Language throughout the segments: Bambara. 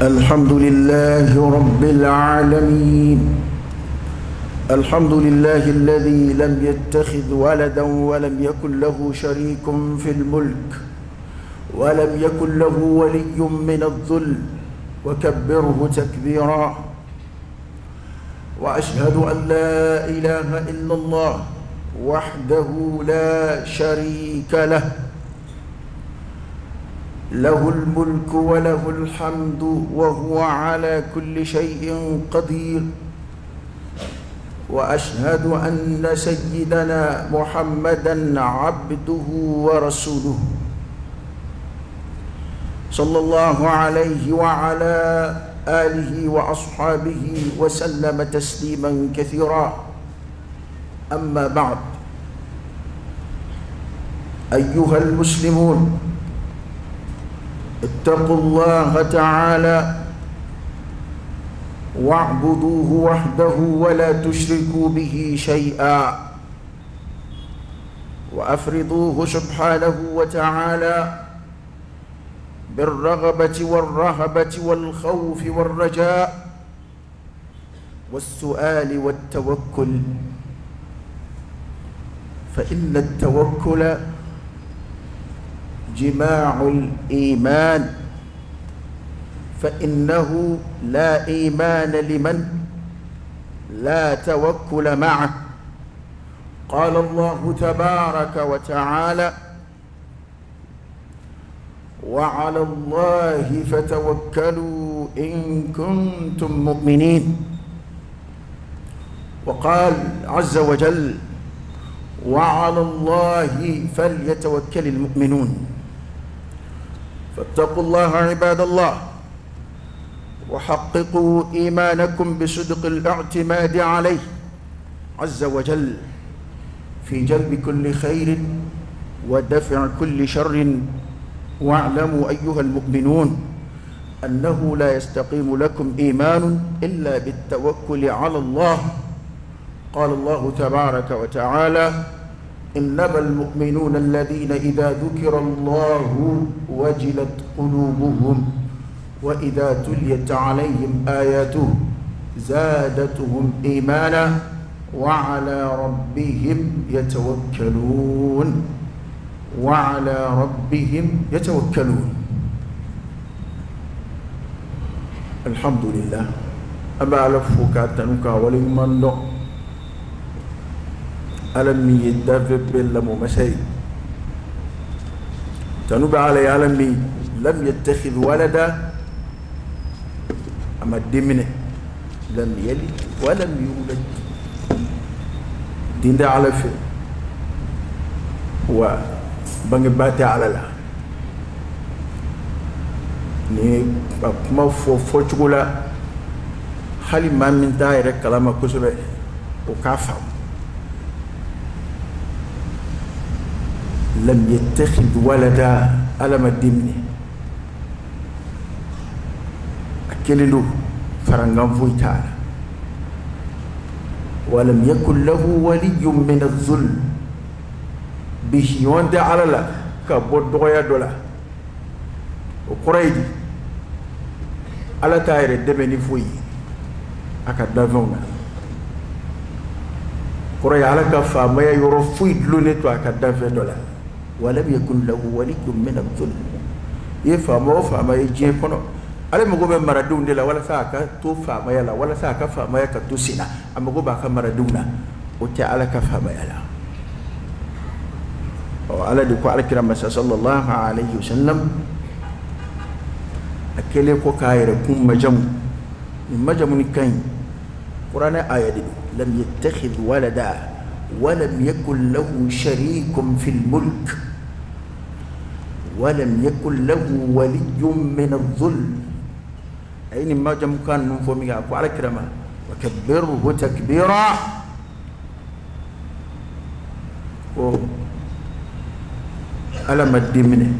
الحمد لله رب العالمين. الحمد لله الذي لم يتخذ ولدا ولم يكن له شريك في الملك ولم يكن له ولي من الذل وكبره تكبيرا. وأشهد أن لا إله إلا الله وحده لا شريك له، له الملك وله الحمد وهو على كل شيء قدير. وأشهد أن سيدنا محمدا عبده ورسوله صلى الله عليه وعلى آله وأصحابه وسلم تسليما كثيرا. أما بعد، أيها المسلمون، اتقوا الله تعالى واعبدوه وحده ولا تشركوا به شيئا، وأفرضوه سبحانه وتعالى بالرغبة والرهبة والخوف والرجاء والسؤال والتوكل، فإن التوكل جماع الإيمان، فإنه لا إيمان لمن لا توكل معه. قال الله تبارك وتعالى: وعلى الله فتوكلوا إن كنتم مؤمنين. وقال عز وجل: وعلى الله فليتوكل المؤمنون. فاتقوا الله عباد الله، وحققوا إيمانكم بصدق الاعتماد عليه عز وجل في جلب كل خير ودفع كل شر. واعلموا أيها المؤمنون أنه لا يستقيم لكم إيمان إلا بالتوكل على الله. قال الله تبارك وتعالى: إنما المؤمنون الذين إذا ذكر الله وجلت قلوبهم وإذا تليت عليهم آياته زادتهم إيمانا وعلى ربهم يتوكلون. وعلى ربهم يتوكلون. الحمد لله. أبا ألفك أتنك ولمن له ألمي يدفع بالله مسيء تنوب علي ألمي لم يتخذ ولدا، أما الدمن لم يلد ولم يولد. دين ده على في وبنجبات على لا ni kuma fo cogo la hali maa min t'a yɛrɛ kalama kosɛbɛ o k'a faamu. lam yattakhid walada, ala ma den minɛ, a kelen don, farankan foyi t'a la. walam yakun lahu waliyyun min adh-dhul, bihiɲɔgɔn tɛ ala la ka bɔ dɔgɔya dɔ la. o kɔrɔ ye di? ala t'a yɛrɛ dɛmɛ ni foyi ye a ka danfɛnw na. kɔrɔ ye ala ka faamaya yɔrɔ foyi dulonnen to a ka danfɛn dɔ la. walam yakun lahu waliyyun min adh-dhul. i ye faama o faama ye diɲɛ kɔnɔ, ale mago bɛ maradenw de la walasa a ka to faamaya la, walasa a ka faamaya ka to sen na. a mago b'a ka maradenw na, o tɛ ala ka faamaya la. ala de ko alakira masa sallallahu alayhi wa sallam a kelen ko k'a yɛrɛ kun majamu. ni majamu ni kan ɲi kuranɛ aya de don: lam yattakhidh walada walam yakun lahu sharikun fil mulk walam yakun lahu waliyyun min adh-dhul. ay ni majamu kan nun fo mi ga ko alakira ma wa kabbirhu takbira. ko ala ma dimine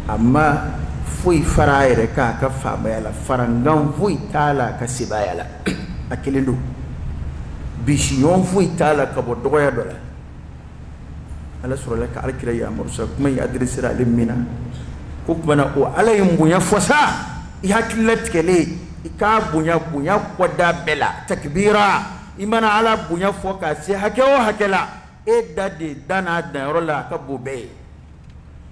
amma foyi fara yɛrɛ k'a ka faamaya la, farangan foyi t'a la ka sebaya la. a kelen don. bisiɲɔgɔn foyi t'a la ka bɔ dɔgɔya dɔ la. ala sɔrɔla ka alakira yamaru sa kuma in adressera ale min na ko kumana o ala ye bonya fɔ sa ihakillat kele ika bunya koda bela takbira imana ala bunya foka se hakewo hakela e dade dana rola ka bobe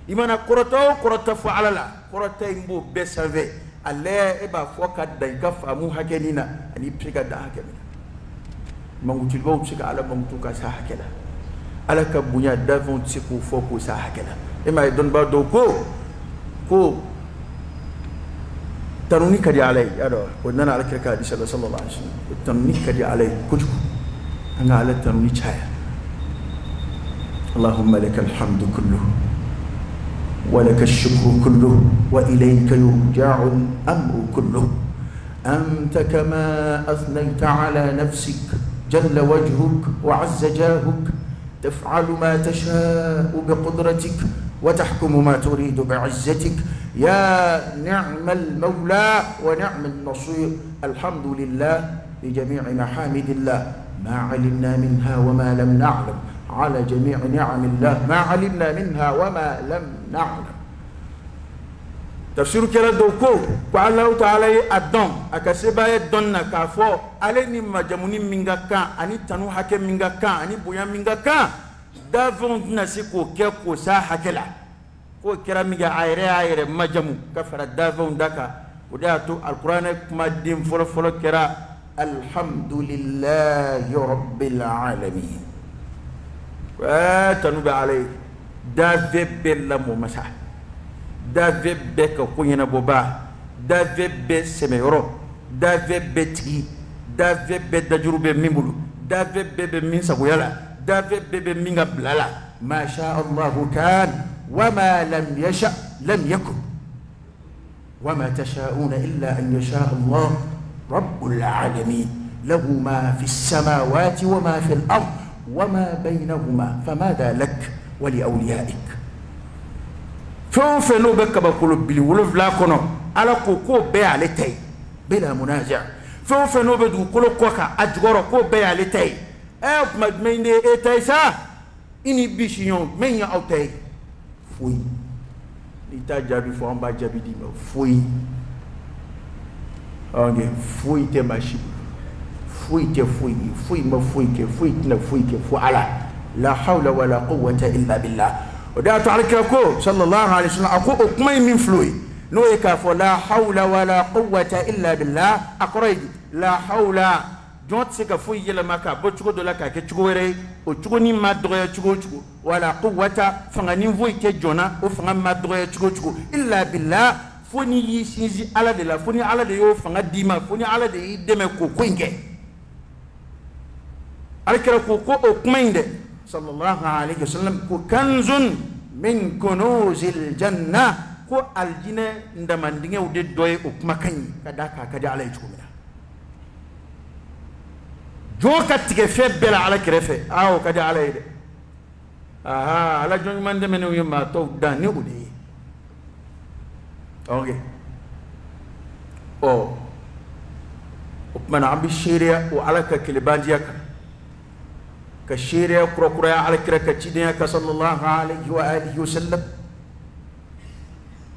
imana korota fo alala korota imbo be save alle e ba foka da ka famu hakelina ani pika da hakelina mangutil bo pika ala mangutu ka sa hakela ala ka bunya davon tsiku foko sa hakela e ma don ba do ko تنوني كدي علي أنا ودنا على كركا دي صلى الله عليه وسلم تنوني كدي علي كجو أنا على تنوني شايا اللهم لك الحمد كله ولك الشكر كله وإليك يرجع الأمر كله أنت كما أثنيت على نفسك جل وجهك وعز جاهك تفعل ما تشاء بقدرتك وتحكم ما تريد بعزتك يا نعم المولى ونعم النصير الحمد لله بجميع محامد الله ما علمنا منها وما لم نعلم على جميع نعم الله ما علمنا منها وما لم نعلم تفسير كلا دوكو قال الله تعالى أدم أكسبا يدنا كافو عليني مجموني منغاكا أني تنو حكي منغاكا أني بويا منغاكا دافون نسيكو كيكو سا حكلا ko kira miga ayre majamu kafara davon daka وداتو القرآن كما دين فلو كرا الحمد لله رب العالمين واتنوب عليه دافب بلمو مسح دافب بك كوينا بوبا دافب بسميرو دافب بتي دافب بدجروب ميمولو دافب بمين سبويلا دافب بمين بلالا ما شاء الله كان وما لم يشأ لم يكن وما تشاءون إلا أن يشاء الله رب العالمين له ما في السماوات وما في الأرض وما بينهما فماذا لك ولأوليائك فوفنو بك بقول بلي ولف لا كنو على كوكو بي عليتي بلا منازع فوفنو بدو كل كوكا أجغر كو بي عليتي أب مدمين إتايسا إني بيشيون من يأوتي فوي ita jabi fo amba jabi di ma fui onge fui te mashi fui te fui ma fui ke fui na fui ke fu ala la hawla wala quwwata illa billah ودعت عليك أكو صلى الله عليه وسلم أكو أكمل من فلوي نويك فلا حول ولا قوة إلا بالله أقرأ لا حول جوت سك فوي يلا ماكا بتشكو دولا كا كتشكوري وتشكوني ما دوغي تشكو ولا قوة فغني فوي كجونا وفغن ما دوغي تشكو إلا بالله فوني يسيزي على دلا فوني على ديو فغن ديما فوني على دي دمكو كوينكي عليك أكو أكمل صلى الله عليه وسلم كنز من كنوز الجنة كو الجنة عندما ندعي ودي دوي أكمكني كذا كذا على يجومنا جو كتكفى بلا على كرفة أو كذا على يد على جون من دمنه يوم ما تو داني ودي أوكي أو أكمن عم بشيريا وعلى كلبانجيك كشيريا كروكريا على كركتشينيا صلى الله عليه وآله وسلم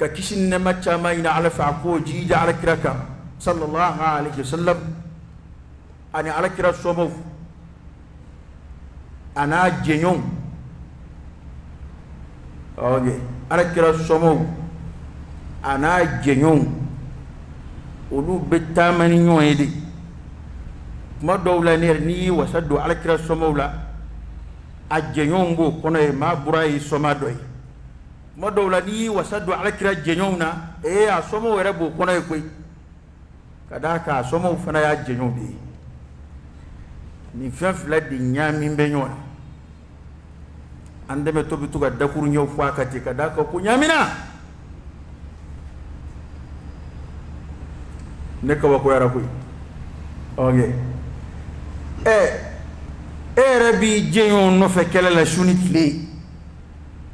ككشن ما تشامين على فعكو جيج على كركا صلى الله عليه وسلم أنا على كرا سومو أنا جنيون أوكي على كرا سومو أنا جنيون ولو بتامني نويدي ما دولا نيرني وسدو على كرا سومولا أجنيونغو كونه ما براي سومادوي ما دولا ني وسدو على كرا جنيونا إيه سومو ربو كونه كوي كذاك سومو فنا يا جنيون دي نفهم لدي نيامين بنيون عندما تبي تقعد دكور نيو فاكتي كذاك كو نيامينا نكوا كوي ربوي أوكي ربي جيون نفكلا لشونيك لي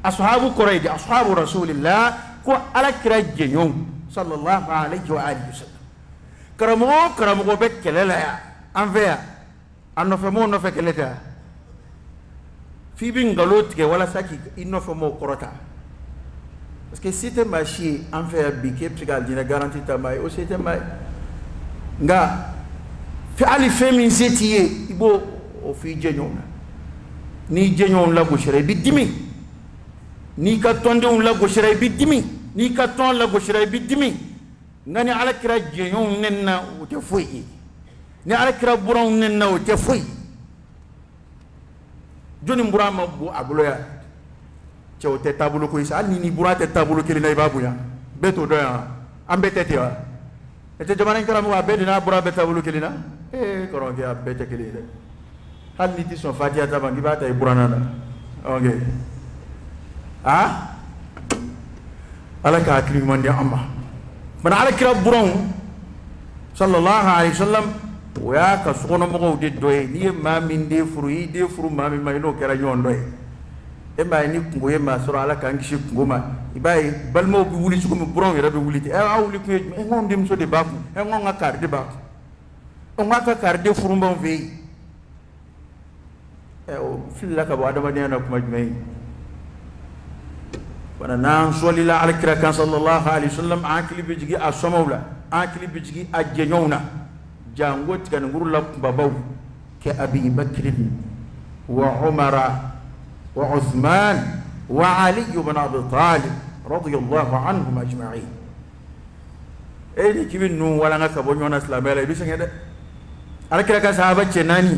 أصحاب قريش أصحاب رسول الله كو على كرا جيون صلى الله عليه وآله وسلم كرمو بكلا لا أنفيا أنفمو نفكلا في بنغلوت ولا ساكي إنفمو قرطا parce que si te machi en fait biké psigal dina garantie ta mai o c'était mai nga fi ali femi zetiye ibo o fi jenyon ni jenyon la goshire bi dimi ni ka tonde on la goshire bi dimi ni ka ton la goshire bi dimi ngani ala kira jenyon nenna o te foyi ni ala kira buron nenna o te foyi joni burama bu abuloya cew te tabulu ko isa ni burate tabulu kelina ibabuya beto doya ambetete wa ete jamana kala mo abedina bura be tabulu kelina koron ke abete kelina hal ni ti son fatia tabangi bata e burana na okay ala ka akli man dia amma man ala kira buron sallallahu alaihi wasallam wa ka sono mo de doye ni ma min de furu ma min mayno kera nyon doye e ma ni ngoye ma sura ala kan gishi ngoma ibai balmo bi wuli suko buron yera be wuli e awuli ko e ngon dim so de baku e ngon ngakar de baku o ngaka kar de furu mbon ve e o filla ka bo adama de na kuma jmai wana nan solila ala kira kan sallallahu alaihi wasallam akli bi jigi asomawla akli bi jigi ajjenyona jangot kan ngurla babaw ke abi bakr wa umara وعثمان وعلي بن أبي طالب رضي الله عنهم أجمعين كيف نو ولا نكبر نونا سلامة بيسنج هذا على كذا كسبب جناني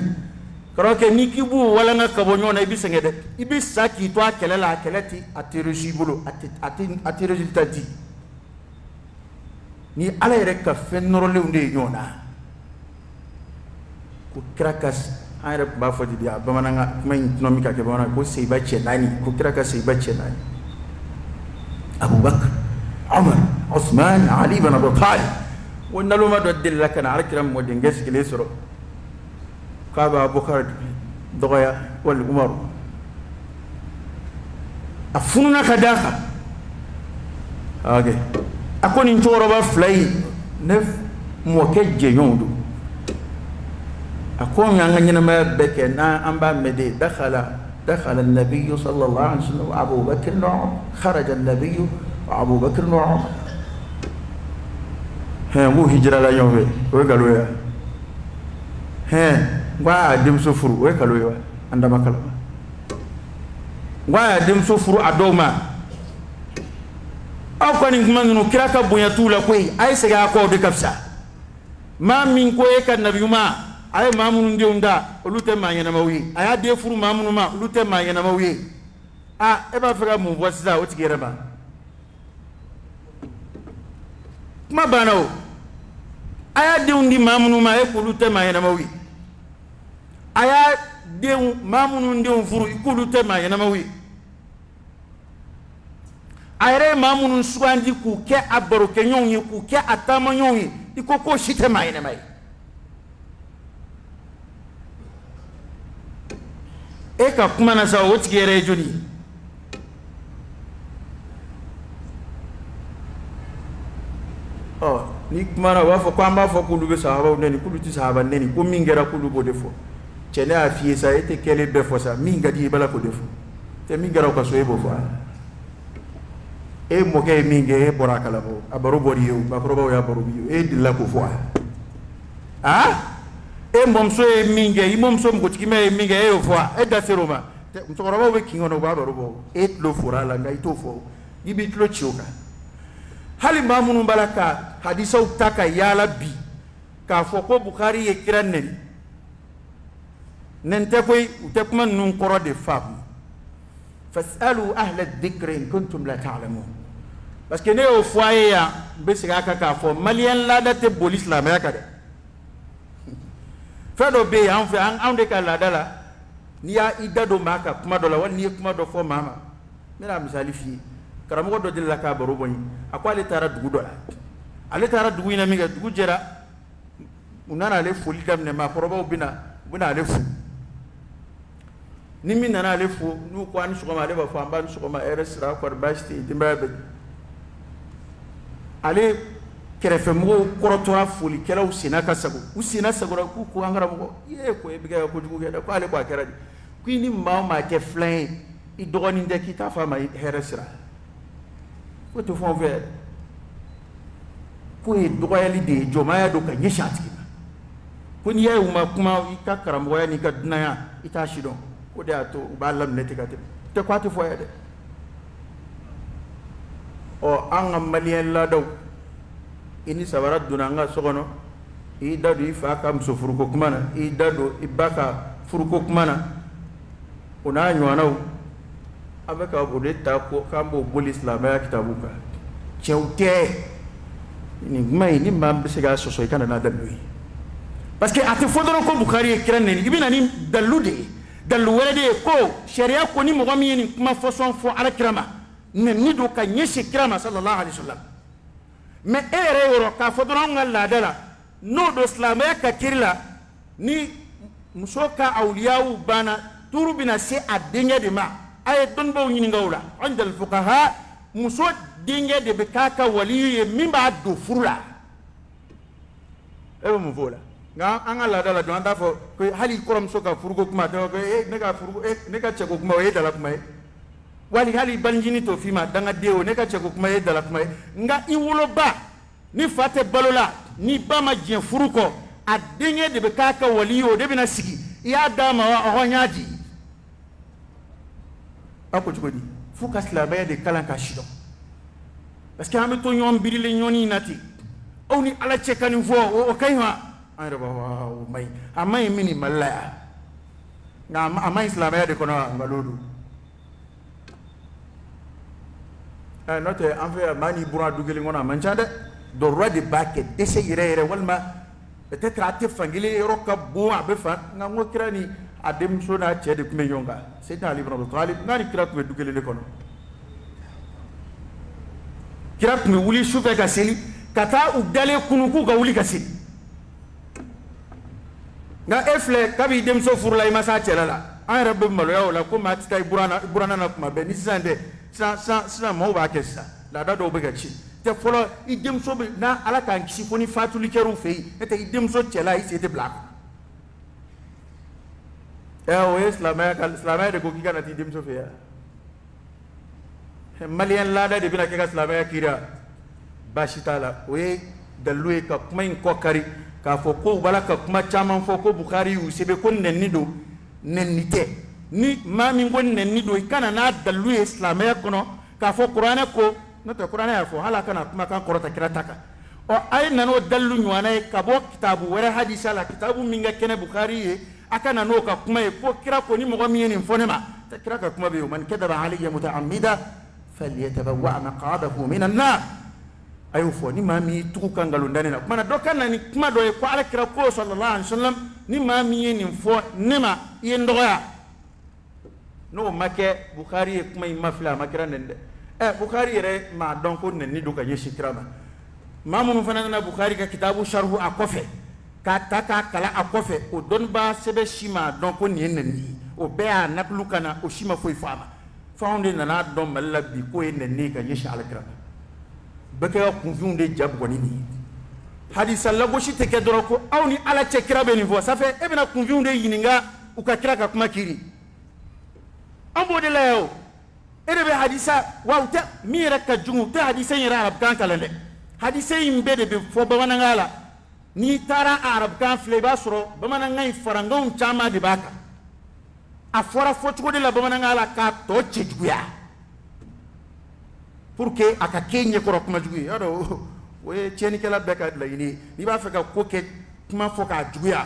كروك نيكيبو ولا نكبر نونا بيسنج هذا يبيس ساكي توا كلا كلتي أتيرجي بلو أتيرجي تادي ni ala yɛrɛ ka fɛn nɔrɔlenw de ye ɲɔgɔn na ko kira ka an yɛrɛ tun b'a fɔ de a bamanankan kuma in tɔnɔ min ka kɛ bamanankan ko seyiba cɛ naani ko kira ka seyiba cɛ naani abubakar umar usman ali ibn abi talib o naloma dɔ delila ka na ala kira mɔdenkɛ sigilen sɔrɔ k'a b'a abubakar dɔgɔya wali umaru a fununa ka d'a kan ok a ko nin cɛkɔrɔba fila yi ne mɔkɛ jɛɲɔgɔnw don أكون يعني ما بكى أنا أم بعمل دخل النبي صلى الله عليه وسلم وأبو بكر وعمر خرج النبي وأبو بكر وعمر ها مو هجرة لا يوم وقالوا يا ها وادم سفر وقالوا يا عندما كلام وادم سفر أدوما أو كان يكمن إنه كراك بنيا تولا كوي أي سجى أكو دكبسة ما من كوي كان النبي ما ay mamunu ndeunda olute manyana mawi aya de furu mamunu ma olute manyana mawi e ba fera mu voisa o tigere ba kuma bana o aya de undi mamunu ma e olute manyana mawi aya de mamunu ndeun furu olute manyana mawi ayre mamunu suandi ku ke abaro ke nyonyi ku ke atama nyonyi ikoko shite manyana mai eka kuma na sawa wati gere joni ni kuma na wafo kwa mba fo kulu be sahaba neni kulu ti sahaba neni ko mingera kulu bo defo chene afie sa ete kele defo sa minga di bala ko defo te mingera ko so ebo fa e mo ke minge e bora kala bo abaro bori yo ba proba ya baro biyo e dilla ko fo e momso e minge i momso mko tikime e minge e ofwa e da seroma mtokoroba we kingono ba robo e lo fura la ngai to fo ibi tlo chioka hali mamunu balaka hadisa utaka yala bi ka fo ko bukhari e kiranne nente koy utekuma nun koro de fam fasalu ahla adh-dhikr in kuntum la ta'lamun parce que ne ofwa ya be siga ka fo malien la date police la me ka de fado be an fe an de kala dala ni ya idado maka kuma dola wani kuma do fo mama mera misali fi karamo do dilla ka baro boni akwale tara dugu dola ale tara dugu ina miga dugu jera unana le foli damne ma poroba bina le fu ni min nana le fu nu ko an sugoma le ba fo amban sugoma rsra ko basti dimbabe ale kerefe mo korotora foli kela usina kasago usina sagora ku ko angara mo ye ko e biga ko jugu da ko ale ko akera di kwini ma ke flan i dogoni de kita fa ma heresra ko to fon ver ko e doyali de jomaya do ka nyeshati ko ni yayi uma kuma ka karambo ya ni ka dunaya ita shidon ko da to ba lam ne te kwati fo ya de o an malien la daw ini sabarat dunanga sogono i dadu ifa kam so furuko kumana i dadu ibaka furuko kumana ona nywana abaka bodeta ko kambo bol islam ya kitabuka chewte ni mai ni mambe sega soso ikana na dalui parce que ate fodoro ko bukhari kiranne ni ibina ni dalude dalu wede ko sharia ko ni mo gami ni kuma façon fo ala kirama ne ni do ka nyeshi kirama sallallahu alaihi wasallam mais ere yoro ka fodoro ngalla dala no do islam ya ka kirla ni musoka awliyawu bana turubina se adenya de ma ay don bo nyini ngawla andal fuqaha muso dinge de bekaka waliye mimba do furula ebe mu vola nga anga la dala do anda fo ko hali korom soka furugo kuma to ko neka furugo neka cheko kuma we dala kuma wali hali banjini to fima danga deo neka cheko kuma we dala kuma nga iwulo ba ni fate balola ni bama jien furuko adenge de bekaka waliyo de bina sigi ya dama wa honyaji ako chukodi fuka slaba de kalanka shido parce que ame to ñom birile ñoni nati awni ala chekani fo o kayma ayra ba wa may amay mini malaya ngam amay slaba de kono ngalodu note en fait mani bura dugeli ngona manchade do roi de bakke dese yere walma peut-être ate fangile roka bo abe fa ngamo kirani adem sona chede kume yonga c'est ali ibn Abi Talib ngani kira kume dugele kono kira kume wuli shufe ka seli kata udale kunuku ga wuli ka seli nga efle kabi dem so furla imasa chelala an rabbe malo yawla ko matita burana na kuma be ni sande sa mo ba kessa la da do be ga chi te folo idem so be na ala kan kisi foni fatuli keru fei ete idem so chela isi ete black o islamaya de ko kika na ti idem so fei malian la da de bina kika islamaya kira bashitala we dalwe ka kuma in kokari ka fo ko balaka kuma chaman fo ko bukhari u sebe ko nenni do nennite ni mami ngon nenni do kana na dalwe islamaya kono ka fo qur'ana ko nata qur'ana ya fo hala kana kuma kan korota kirataka o ay nano dallu nywana ka bo kitabu wara hadisa la kitabu minga kene bukhari akana no ka kuma ko kira ko ni mo gami ni fonema ta kira ka kuma be man kadaba alayya mutaammida falyatabawwa maqadahu minan nar ayo fo ni mami tuku ngalo ndane na kuma do kana ni kuma do ko ala kira ko sallallahu alaihi wasallam ni mami ni fo nema yendoya no make bukhari kuma mafla makira nende bukhari re ma donc ne ni do ka yeshi krama mamun fana na bukhari ka kitabu sharhu akofe ka taka kala akofe o don ba sebe shima donc ni nenni o be a naklu kana o shima foi fama faunde na don malla bi ko en ne ka yeshi al krama baka confusion de jab goni ni hadisa la goshi te kedoro ko awni ala che krabe ni vo ça fait e bena confusion de yininga u ka kraka kuma kiri ambo de leo ere be hadisa wawta mira ka jungu te hadisa yira arab kan kalande hadisa yimbe de be fo bawana ngala ni tara arab kan fleba soro bamana ngai farangong chama de baka afora fo tugo de la bamana ngala ka to chejuya pour que aka kenye ko rokuma jugi ado we cheni kala beka la yini ni ba feka ko ke kuma fo ka juya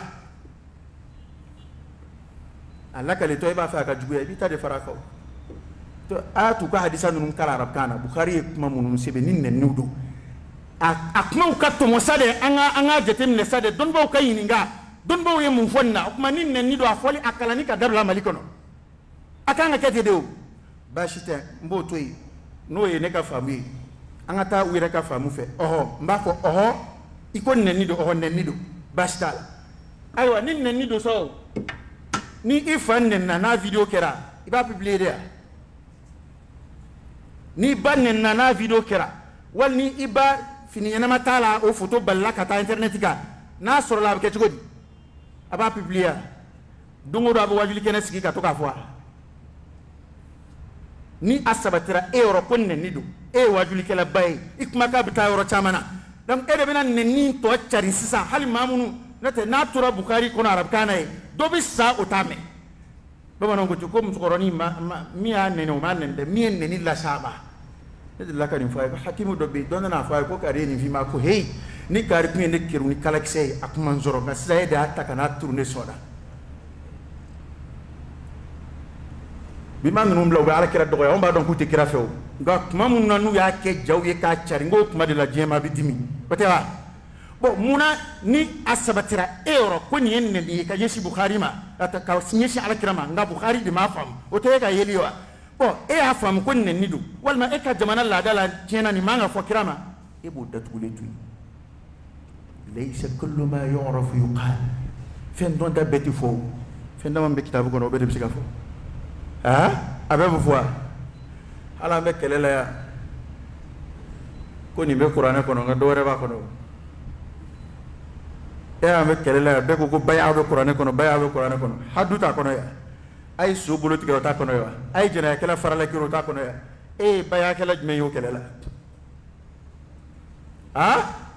alla kale to ba fa ka juya bi ta de faraka to atu ka hadisa nun kala arab kana bukhari kuma munun sebe nin ne nudo akuma ka to mosade anga jetem ne sade don ba ka yininga don ba we mun fonna kuma nin ne nido afoli akala ni ka dabla malikono akanga kete de o bashite mbo toyi no ye ne ka famu anga ta wira ka famu fe oho mbako oho iko ne nido oho ne nido bashitala aywa nin ne nido so ni ifan ne na video kera iba publier dia ni banne na video kera wal ni iba fini yana matala o photo balla kata internet ka na soro la ke tugodi aba publier dungo do aba wajuli kene sigi ka to ka fwa ni asabatira euro ko nenni do wajuli kala bay ikma ka bita euro chamana donc ede bena nenni to chari sisa hali mamunu nate natura bukhari kono arab kana do bi sa otame baba non ko ko muskoroni mi anene o manende mi nenni la saba ede la kan fa hakimu do bi don na fa ko kare ni fi ma ko hey ni kare ku ne kiru ni kala kise akuma nzoro na sida ede hatta kana tourner soda bima num law ala kira dogo on ba don kuti kira few ga kuma mun nanu ya ke jaw ye ka chari ngo kuma de la jema bi dimi patewa bo muna ni asabatira euro ko ni enne ni ka yeshi bukhari ma ata ka sinyeshi ala kira ma nga bukhari di ma fam o te ka yeliwa bo ha fam ko ne nidu wal ma e ka jamana la dala jena ni manga fo kira ma e bo datugule tu laysa kullu ma yu'rafu yuqal fen don da beti fo fen da man be kitabu ko no be dem siga fo abe fois ala me kelela ya ko ni be qur'ana kono nga dore ba kono me kelela ya be ko baya be qur'ana kono haduta kono ya ay subulu tigro ta kono ya ay jena kala farala kiro ta kono ya baya kala me yo kelela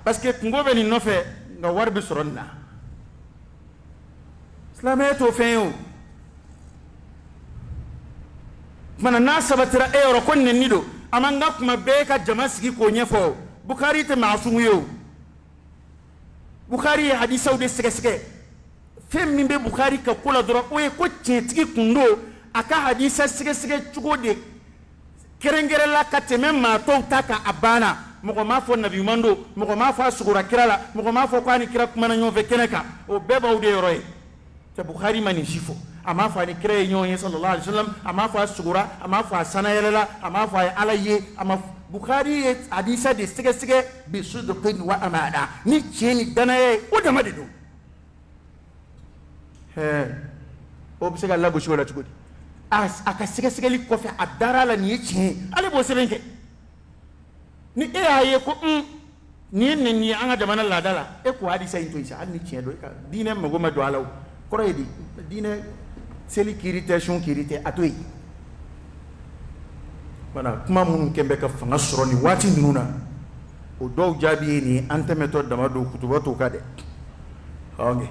parce que ngobe ni no fe nga warbi soronna islameto feyo mana na sabatira euro ko ne nido amanga kuma be ka jama sigi ko nyefo bukhari te maasum yo bukhari hadisa de sege fem min be bukhari ka kula doro o ko tigi kundo aka hadisa sege chugo de kerengere la kateme ma to taka abana moko ma fo nabi mando moko ma fo sugura kirala moko ma fo kwani kira kuma na nyove keneka o beba ude yoroy te bukhari mani shifo ama fa ni kire nyoye sallallahu alaihi wasallam ama fa sugura ama fa sanayela ama fa alaye ama bukhari hadisa de sege bi sudqin wa amana ni cheni danaye o da madido o bisega la go shola tugudi aka sege li ko fa adara la ni chen ale bo sebenke ni aye ko ni ni anga jamana la dala ko hadisa into isa ni chen do ka dine mago ma do alaw ko redi dine seli kirite atoyi bana kuma mun kembe ka fanga soro ni wati nuna o do jabi ni antemeto dama do kutubato kade okay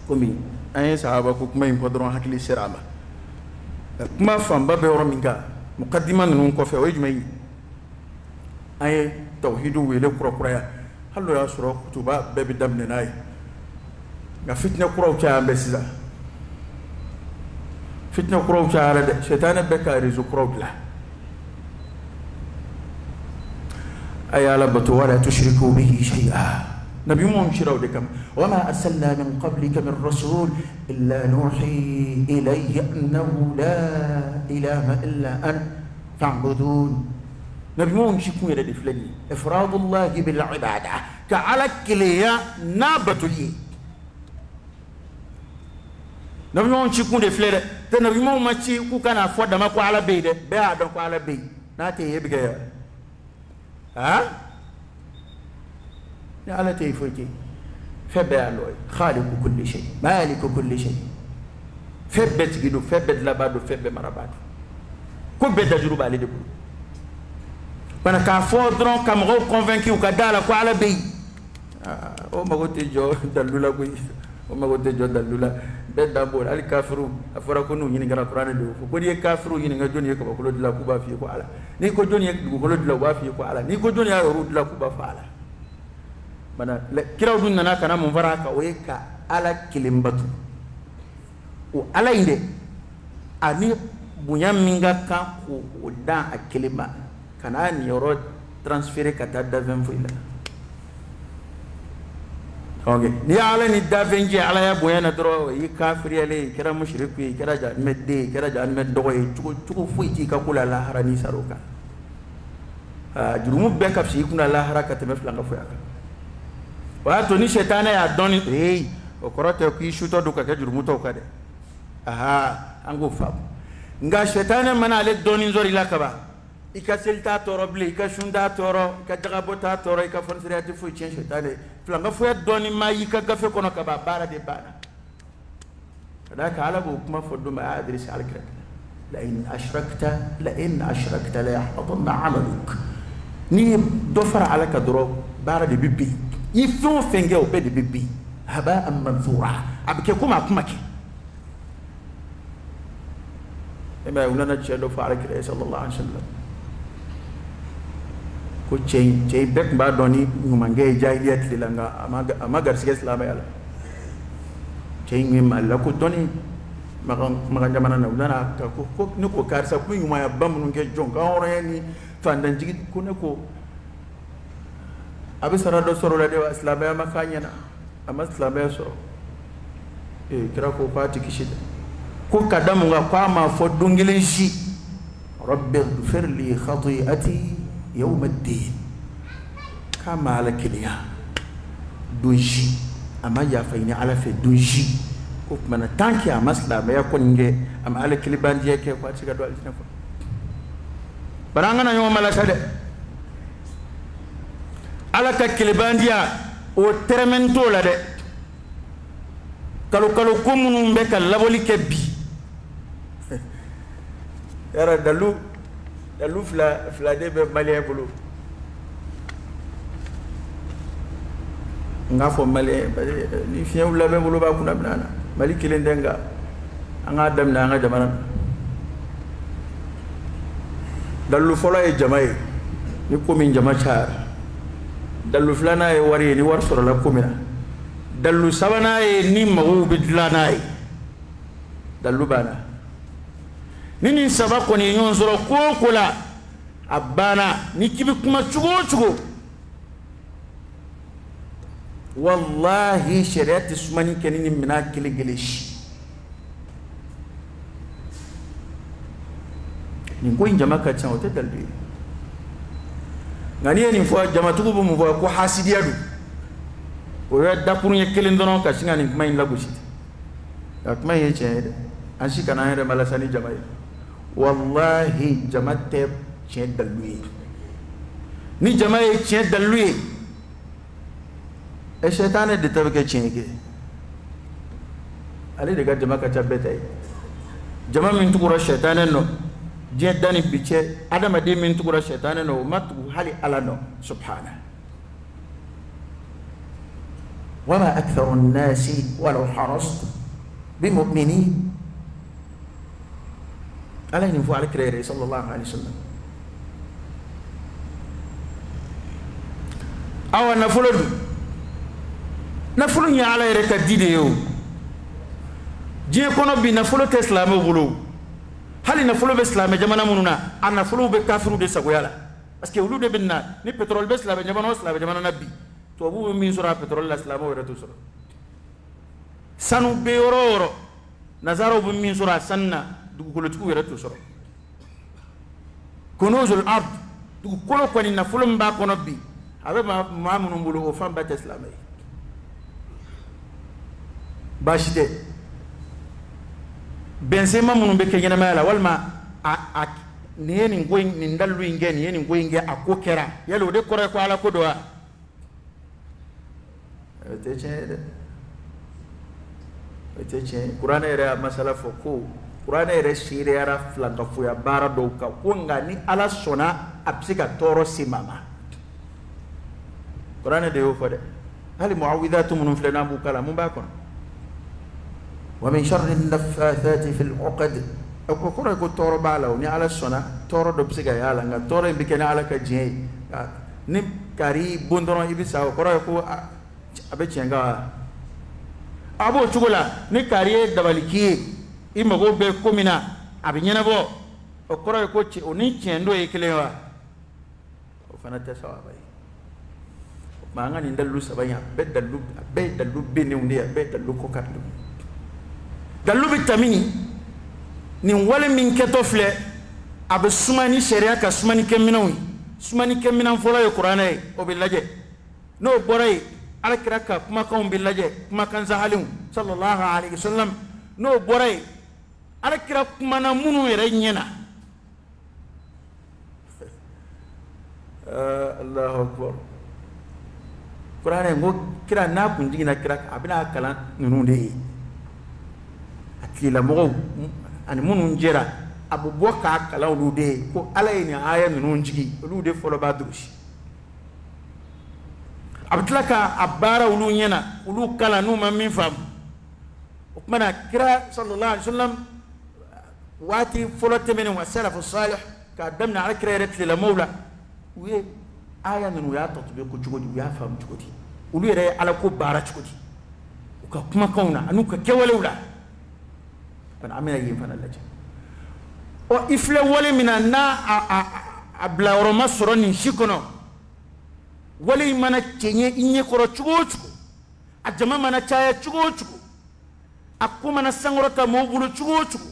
komi ay sahaba ko kuma in podron hakili sirama kuma famba be woro minga muqaddima nun ko fe o jumay ay tawhidu wele kura ya hallo ya soro kutuba be bi damne nay ga fitna kura cha ambesiza fitna kuraw chaala de shaytan bekari zu kuraw la ayala batu wala tushriku bihi shay'a nabi mu shiraw de kam wama arsalna min qablika min rasul illa nuhi ilayhi annahu la ilaha illa ana fa'budun nabi mu shikun de flani ifradullah bil ibada ka ala kliya nabatuli nabi mo chikun de flere te nabi mo machi ku kana fo dama ko ala beide be a don ko ala bey na te yebiga ya ya ala te foki febe aloy khaliqu kulli shay maliku kulli shay febe tigido febe la bado febe marabado ko be dajuru bali de bu bana ka fo dron kam ro convaincu ka dala ko ala bey o magote jo dalula ko o magote jo dalula dambo al kafiru afara ko no nyini gara qur'an do ko di kafiru yini nga joni ko ko dila ku ba fi ko ala ni ko joni ko dila ba fi ko ala ni ko joni ya ru dila ku ba fa ala bana kiraw dun nana kana mun faraka o ka ala kilimbatu o ala inde ani bunyam minga ka ko da a kilima kana ni yoro transférer kata da 20 fois ila okay ni ala ni davenji ala ya boyana dro yi kafiri ale kira mushriku yi kira ja medde kira ja med dogo yi tuko fuiti ka kula la harani saroka jurumu be ka fi kuna la haraka te mefla nga fuya wa to ni shetana ya doni o korote ku shuto do ka jurumu to ka de ango fam nga shetana mana ale doni nzori la kaba ika selta toro ble ika shunda toro ika jagabota toro ika fonsiriati fu chen shetane flanga fu doni ma ika gafe kono ka bara de bana kada ka ala bo kuma foddo ma adris al kret لئن أشركت لا يحبطن عملك ني دفر على كدرو بارد بيبي يفو فنجو بدي بيبي هباء منثورا أبكيكم أكمك إما يقولنا تشلو فارك صلى الله عليه وسلم ko cey bek mba doni ngumange jahiliyat lilanga amagar siges la bayala cey ngim alla ko doni maga jamana na dana ka ko ni ko karsa ko nguma ya bam nu nge jonga orani fandan jigi ko ne ko abisara do soro la de islamaya makanya na ama islamaya soro kira ko fati kishida ko kadamu ga kwa ma fo dungilin shi rabbi ighfir li khati'ati يوم الدين كما على كليا دونجي أما يافيني على في دونجي كوك من تانكي أمسلا ما يكون نجى أما على كليبان جاك يفاتي كدوال جنكو برانغنا يوم ملا سده على كليبان جا وترمنتو لا ده كلو كومون بك لابولي كبي يرى دلو فلا دي بمالي بلو ngafo male ni fiyew la be bulu ba kuna bnana mali kilen denga anga dem na nga jamana dalu fola e jamay ni ko min jama char dalu flana e wari ni war soro la komina dalu sabana e ni mawu bidlana e dalu bana nini sabako ni nyon soro ko kula abana ni kibi kuma chugo والله شريعة سماني كنيني منا كلي جليش نقول جماعة كتشان وتدلبي غني نفوا جماعة تقول بمفوا كو حاسدي أدو ويا دابورني كلين دونو كاشين غني كماين لغوشيت كماين يجي أنشي كنا هير ملاساني جماعة والله جماعة تب شيء دلوي ني جماعة شيء دلوي الشيطان اللي تبكي تشينكي علي دغا جماعه كتبتاي جماعه من تقرا الشيطان انه جداني بيتشي ادم دي من تقرا الشيطان انه ما حالي على نو سبحانه وما اكثر الناس ولو حرصت بمؤمنين عليه نفو على كريري صلى الله عليه وسلم او نفلد nafulu nya ala yere ka dide yo je kono bi nafulu te islam bulu hali nafulu be islam jamana mununa an nafulu be kafiru de sago yala parce que wulu de binna ni pétrole be islam jamana nabi to bu min sura pétrole islam o retu sura sanu be oro nazaro bu min sura sanna du ko letu retu sura kunuzul ard du ko ko ni nafulu mba kono bi abe ma munun bulu o famba te islam bashite benzema munu be kenyana mala walma a neni ngoy ni ndalu ngeni yeni ngoy nge akokera yalo de kore ko ala ko doa teche qur'ana era masala foko qur'ana era shire era flanga fu ya bara do ka kunga ni ala sona apsika toro simama qur'ana de yo fode hali muawidatu mun flana bu kala mun ba kon ومن شر النفاثات في العقد أقول لك تورو بالو ني على السنة تورو دبسيكا يالا نغا تورو بيكنا على كجي ني كاري بوندرون يبيسا أقول لك أبي تشينغا أبو تقولا ني كاري دباليكي إما بو بكومينا أبي نينبو أقول لك تشي وني تشيندو يكليوا وفنا تسوا باي ما عندنا ندلو سبايا بدلو بينيونديا بدلو كوكاتلو dalu bitamini ni wale min keto fle abe sumani sharia ka sumani keminan fola yo qur'ana e o billaje no boray ala kiraka kuma kan billaje kuma kan zahalim sallallahu alaihi wasallam no boray ala kiraka kuma na munu yere nyena Allahu akbar qur'ana ngo kira na kunji na kiraka abina kala nunu de akila mo ani munun jera abu boka kala olu de ko ala ni aya nunu jigi olu de folo ba durushi abtlaka abara ulu nyena ulu kala nu ma min fam mana kira sallallahu alaihi wasallam wati folo temene wa salafu salih ka damna ala kira ret la mawla we aya nunu ya tatbe ko jugodi ya fam jugodi ulu yere ala ko bara jugodi ka kuma kauna anu ka kewale wala ban amina yin fana laje o ifle wale mina na abla roma soroni shikono wale mana kenye inye koro chugochugo ajama mana chaya chugochugo akuma na sangorota mobulu chugochugo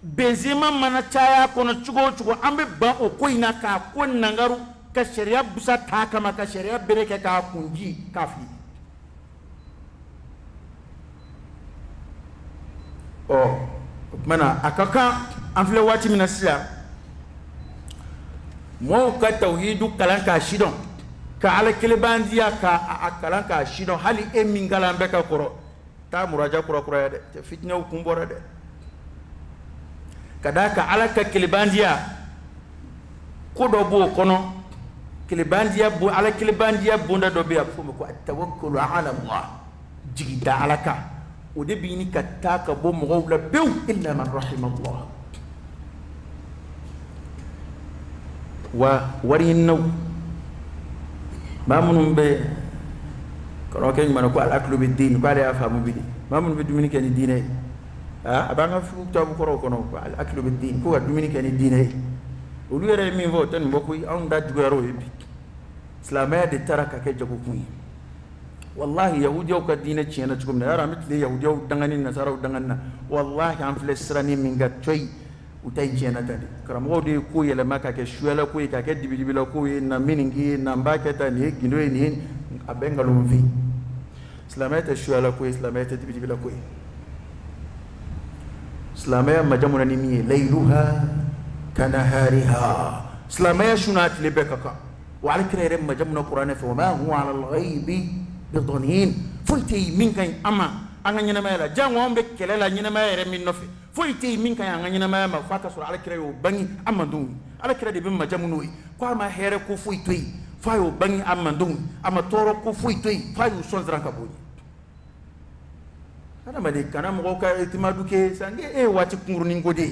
benzema mana chaya kono chugochugo ambe ba o koina ka ko nangaru ka sharia busa ta kama ka sharia bereke ka kunji kafi o mana akaka amfle wati mina sila mo ka tauhidu kalanka shidon ka ala kilibandiya ka akalanka shidon hali emingala mbeka koro ta muraja kura de te fitna ukumbora de kadaka ala ka kilibandiya kodo bo kono kilibandiya bu ala kilibandiya bunda do be afumo ko tawakkulu ala allah jigida alaka o de bini kataka bo mo wala bew illa man rahima allah wa warinaw mamunum be kono ken man ko al aklu bid din ko ala famu bidi mamunum be dumini ken diine abanga fu tabu koro kono ko al aklu bid din ko dumini ken diine o lu yere mi vo tan mbokku on da dugaro yebi islamaya de taraka ke jago kuyi wallahi yahudiyo ka diine ciena cugum na yara mitli yahudiyo dangani nasara danganna wallahi an flesrani min ga toy utay ciena tadi karamo de ko yele maka ke shuela ko ka ke dibidibila ko na miningi na mbake tani gindo ni abenga lumvi islamaya ta shuela ko islamaya ta dibidibila ko islamaya majamuna ni mi layluha kanahariha islamaya shunat libekaka wa alkira majamuna qur'ana fa ma huwa ala alghaibi bidonin foyti min kan ama anganya na mala jango be kelela nyina ma yere min nofi foyti min kan anganya na ma fata sur ala kire yo bangi amandun ala kire de be majamuno ko ma here ko foyti fayo bangi amandun ama toro ko foyti fayo son dranka boy ana made kana mo ka etimadu ke sange wati kurni ngode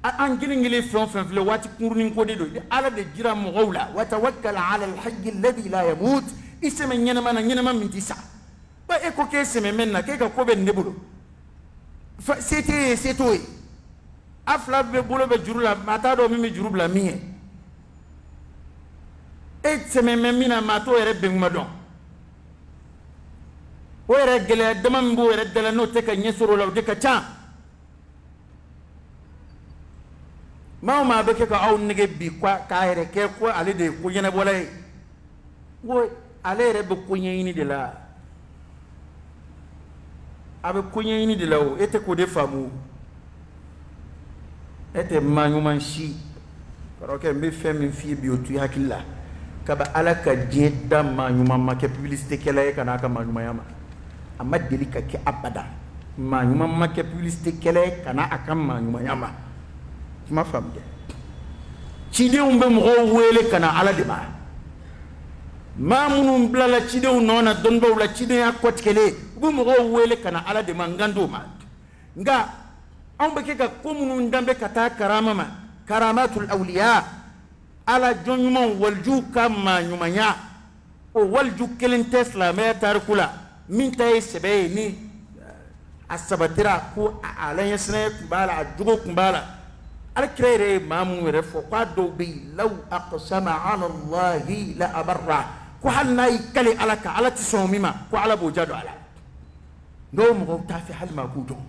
an gilingile fon fle wati kurni ngode do ala de jira mo gawla wa tawakkal ala al hayy alladhi la yamut iseme nyana mana mintisa ba eko ke seme menna ke ka ko be nebulo fa c'était afla be bulo be jurula mata do mi jurubla mi e seme memina mato ere be ngadon o ere gele damam bo ere dela no te ka nyesoro law de ka cha ma be ke ka aw nege bi kwa ka ere ke ko ale de ko yene bolay wo ale rebe kunyini de la abe kunyini de la o ete ko de famu ete manyuma shi paroke mbe femi fi bi otu hakilla kaba alaka jedda manyuma make publicité kala e kana ka manyuma yama amma delika ke abada manyuma make publicité kala kana aka manyuma yama ma famde chide umbe mo wele kana ala de ba mamunum blala chidew nona donbo la chide akotkele bu mo wele kana ala de mangando ma nga ambe ke ka komunun dambe kata karama ma karamatul awliya ala jonnyum walju kama nyumanya o walju kelen tesla me tarkula min tay sebe ni asabatira ko ala yesne bala ajugo kumbala al krere mamun refo qado bi law aqsama ala allah la abarra ko halna ikali alaka ala tisomima ko ala bojado ala do mo ta fi hal ma kudo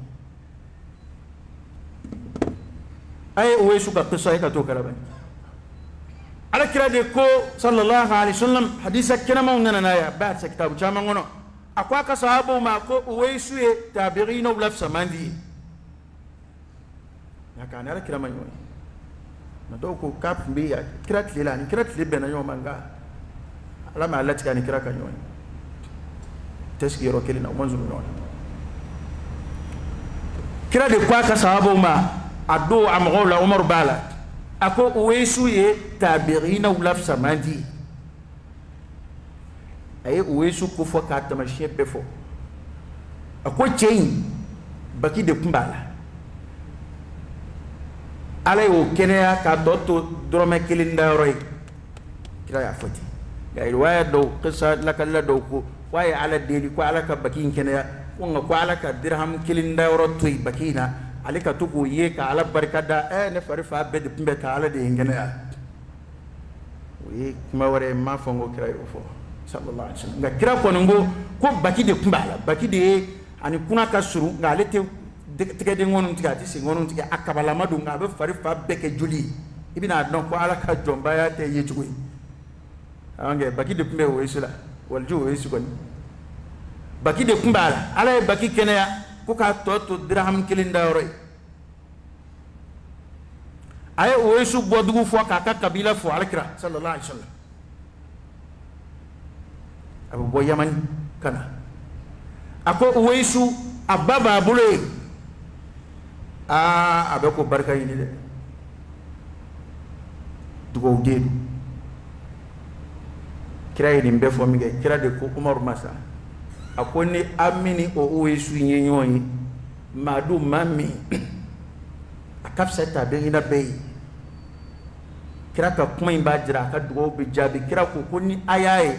ay o yesu ka qissa ka to kala ban ala krade ko sallallahu alaihi wasallam hadisa kinama unana ya ba sa kitabu chama ngono akwa ka sahabo ma ko o yesu e tabi'ina wala samandi yakana ala kira manyo na do ko kap mbi ya kirat lila ni kirat libe na yoma nga ala ma alati kan kira kanyo teskiro kelina manzuru no kira de kwa ka sahabo ma ado amgola Umar bala ako Uwaisu ye tabi'ina ulaf samandi ay Uwaisu ko fo ka tamashe befo ako chein baki de kumbala ala yo kenya ka doto drome kilinda roy kira ya foti ya riwaya do qissa lakalla do ko waye ala deli ko ala ka baki kenya ko nga ko ala ka dirham kilinda ro toy bakina alika tuku ye ka ala barkada ne farifa be de pimbe ka ala de ngena wi kuma wore ma fongo kira yo fo sallallahu alaihi wasallam nga kira ko ngo ko baki de kumbala baki de ani kuna ka suru ngale te tege de ngonum tiga ti ngonum tiga akabala madu ngabe farifa be ke juli ibina don ko ala ka jomba ya te ye jugo ange baki de kumbe wo isula walju wo isu kon baki de kumbala ala baki kenaya ko ka to dirham kilinda roy ay wo isu bodugu fo ka kabila fo alkira sallallahu alaihi wasallam abu bo yaman kana ako wo isu ababa bule abe ko barka yini de dugo dedu kira yini mbe fo mi ge kira de ko Umar masa akoni amini o Uwaisu nyenyoyi madu mami akafsa tabe ina be kira ka kuma imba jira ka dugo be jabi kira ko koni ayaye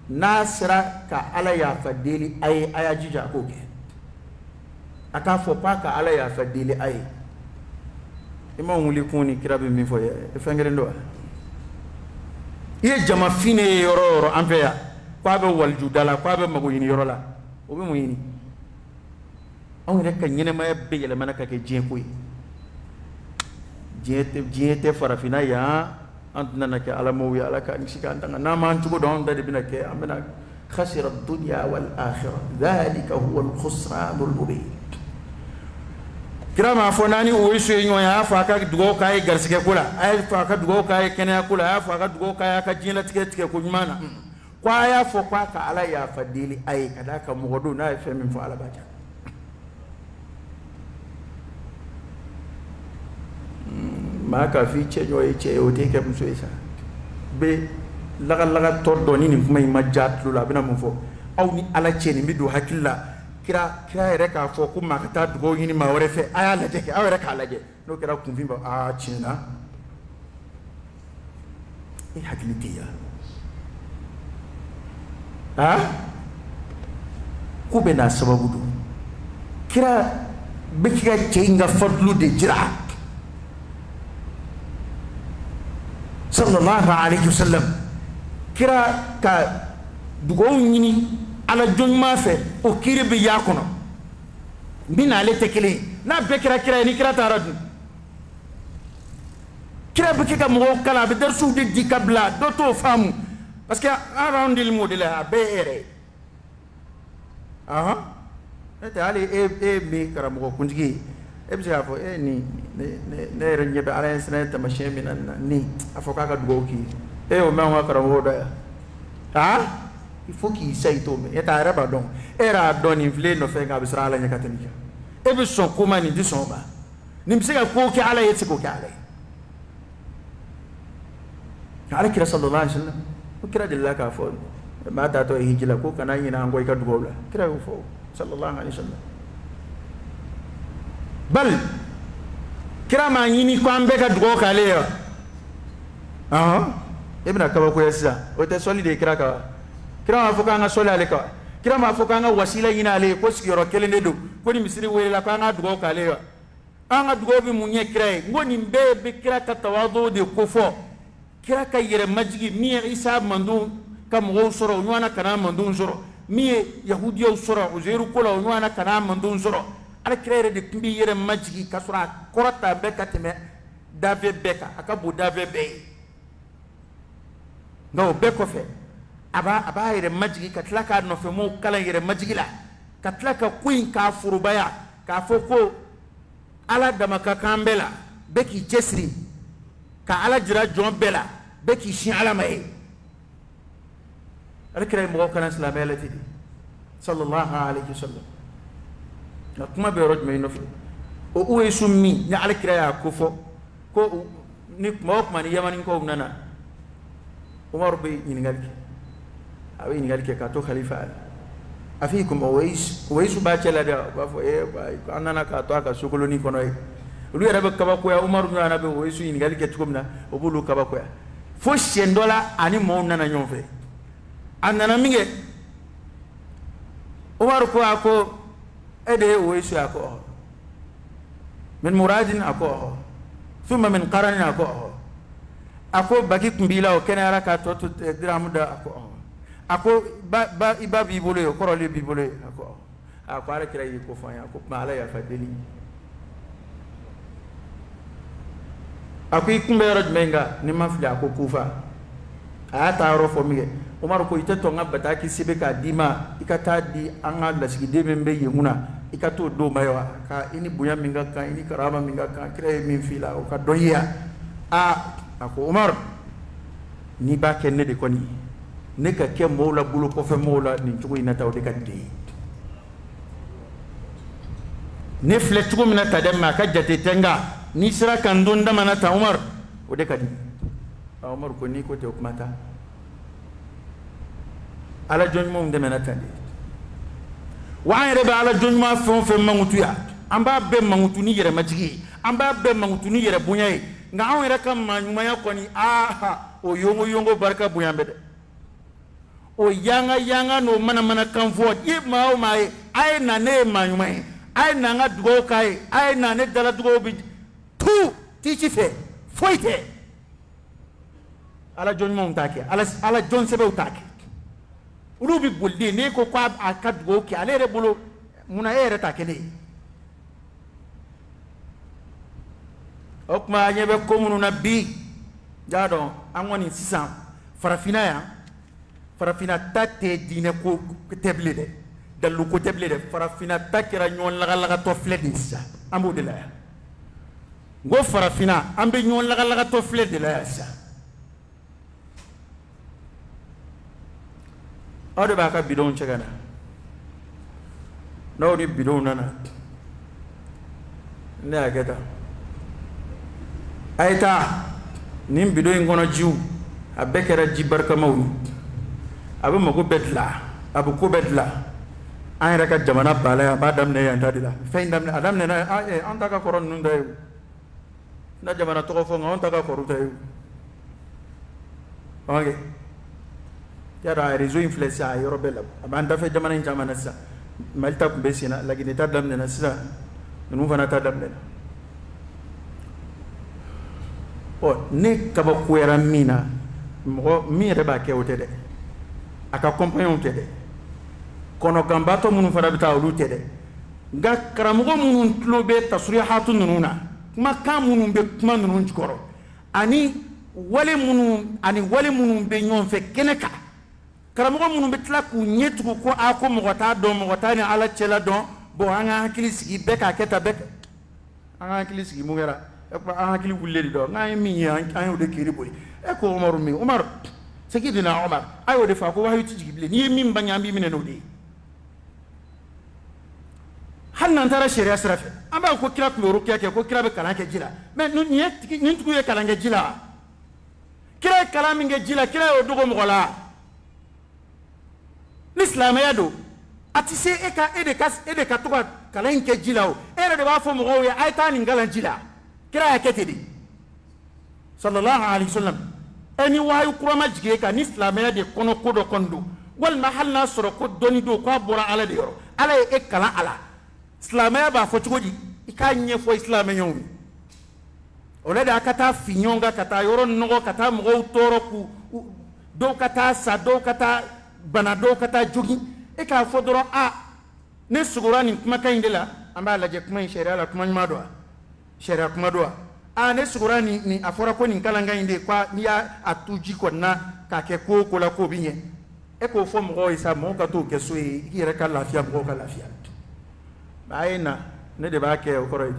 nasra ka ala ya fadili ay aya jija ko ge aka fo pa ka ala ya fadili ay ima nguli kuni kira be mi fo e fengere ndo ye jama fine yoro anfeya kwa be walju dala kwa be mago yini yoro la o be mo yini on rek nyene ma be yele manaka ke je koy jete farafina ya antna nake ala mo ya ala ka nisika ndanga na man tugo don dade binake amena khasira ad-dunya wal akhirah dhalika huwa al-khusran al-mubin kira ma fo nani Uwaisu nyoya fa ka dugo kay garsike kula ay fa ka dugo kay kenya kula fa ka dugo kay ka jina tike ko nyumana kwa ya fo kwa ka ala ya fadili ay kada ka mugodo na fe min fo ala baja ma ka fi che nyoy che o te ke mso isa be laga to do ni kuma ma jatlu la bina mo fo aw ni ala che ni mido hakilla kira ere ka fo ko ma ka ta dugo yini ma wore fe aya la je ke awere ka la je no kira kun fi ba china e hakilitiya kube na sababu do kira bikira chenga fadlu de jira sallallahu alaihi wasallam kira ka dugo yini ala jonma fe o kire be yakono mina le tekele na be kira ni kira taradu kira be ka mo kala be darsu de dikabla doto famu parce que around il modèle a bere ete ali mi karamo kunjigi e bi afo ni ne renje be ala sene ta machine ni afoka ka dugo ki o ma karamo da il faut qu'il s'aille tomber et ta raba donc era doni vle no fe ga bisra ala nyaka tanika e bi so ko mani di so ba nim siga ko ki ala yeti ko ki ala kira sallallahu alaihi wasallam ko kira dilla ka fo ma ta to hijila ko kana yina ngoy ka dugo la kira fo sallallahu alaihi wasallam bal kira ma yini ko ambe ka dugo ka le yo ibn akaba ko yesa o te solide kira ka kira ma foka nga sola le ka kira ma foka nga wasila yina le ko sigiro kelende do ko ni misiri wele la ka nga dugo ka le yo anga dugo bi munye kira ngoni mbebe kira ka tawadu de ko fo kira ka yere majigi mi isa mandu kam go soro nwana kana mandu soro mi yahudiyo soro uzairu kola nwana kana mandu soro ala kira de kumbi yere majigi kasura korata be kateme dave beka akabu dave be no be ko fe aba yere majigi katlaka no fe mo kala yere majigi la katlaka kuin ka furubaya ka foko ala damaka kambela beki jesri ka ala jira jon bela beki shin ala mai alkira mo kana islamiyya lati sallallahu alaihi wasallam kuma be roj mai no o Uwaisu mi ni alkira ya kofo ko ni kuma ni yamani ko nana Umar be ñiningal ke awi ñiningal ke ka to khalifa ali afikum Uwaisu ba cela da ba fo ba anana ka to aka sukoloni kono e lu yara be kaba ko ya Umar ñana be Uwaisu ñiningal ke tukumna o bulu kaba ko ya fo shendola ani mo nana ñonfe anana minge Umar ko ako ede Uwaisu ako min muradin ako thumma min qaran ako baki kumbila o kenara ka to diramu da ako ba iba bibole ko role bibole ako ala kira yi ko fanya ko mala ya fadeli ako ikumbe rod menga ni mafli ako kufa ata ro fo mige Umar ko ite to ngabata ki sibe ka dima ikata di anga la sigi de membe yemuna ikato do mayo ka ini buya minga ka ini karama minga ka kire min fila o ka doya ako Umar ni ba kenne de koni ne ka ke mola bulu ko fe mola ni tugo ina taw de kadde ne fle tugo mina tademma ka jate tenga ni sira kan donda manata Umar o de kadi Umar ko ni ko te okumata ala jonmo de manata de wa reba ala jonma fon fe mangutuya amba be mangutu ni yere majigi amba be mangutu ni yere bunyai nga on yere kam manyumaya koni o yongo barka buyambe de o yanga no mana kan fo ma o mai ay na ne manyumai ay na nga dugo kai ay na ne dala dugo bi tu ti ci fe foite ala jonmo untake ala jon sebe utake ulu bi buldi ne ko kwa akad go ki ale re bulu muna ere takele okma nyebe ko munu nabi jado amoni sisan farafina tate dine ko teble de dalu ko teble de farafina takira nyon laga to fledi sa ambu de la go farafina ambe nyon laga to fledi la sa ode ba ka bidon chegana no ni bidon nana ne ageta ayta nim bidon ngono jiw abekera jibarka mawni abu mako bedla abu ko bedla an raka jamana bala ba dam ne yanda dila fein dam ne adam ne na an ta ka koron nun day na jamana to fo ngon ta ka koru tay okay yara rezo influence ay robela aban da fe jamana in jamana sa malta ko besina lagi ne ta dam ne na sa nu fana ta dam ne o ne ka ba ko era mina mo mi reba ke otede aka compagnon tede kono gambato munu fara bita olu tede ga karamugo munu tlobe tasrihatu nununa kuma ka munu be kuma nunun jikoro ani wale munu be nyon fe keneka karamugo munu be tla ku nyetu ko ako mogota do mogota ni ala chela don bo anga hakili sigi beka keta beka anga hakili sigi mugera anga hakili wulle do ngai mi an de kiri boy e ko Umar Sayyidina Umar ayo de fa ko wayu ti jible ni min banyambi min no de hannan tara sharia sarafe amba ko kira ko rukiya ke ko kira be kala ke jila mais ni tuku ye kala ke jila kira kala min ke jila kira o dugo mogola l'islam ya do atise ede ka to kala ke jila o ere de ba fo mo ya ayta ni ngala jila kira ya ketedi sallallahu alaihi wasallam ani wayu kurama jige ka ni islamaya de kono kodo kondo wal mahalla soro ko doni do ko bora ala de yoro ala e kala ala islamaya ba fo tugoji ikanye fo islamaya yon ole da kata finyonga kata yoro nogo kata mo toro ku do kata sa do kata bana do kata jogi e ka fo doro ne sugurani kuma kayindela amba la je kuma sharia la kuma nyuma do sharia kuma do ne sugurani ni afora ko ni kalanga inde kwa ni ya atuji ko na ka ke ko la ko binye e ko fo mo isa mo ka to ke so e ire ka lafia mo ka lafia bayina ne de ba ke ko roy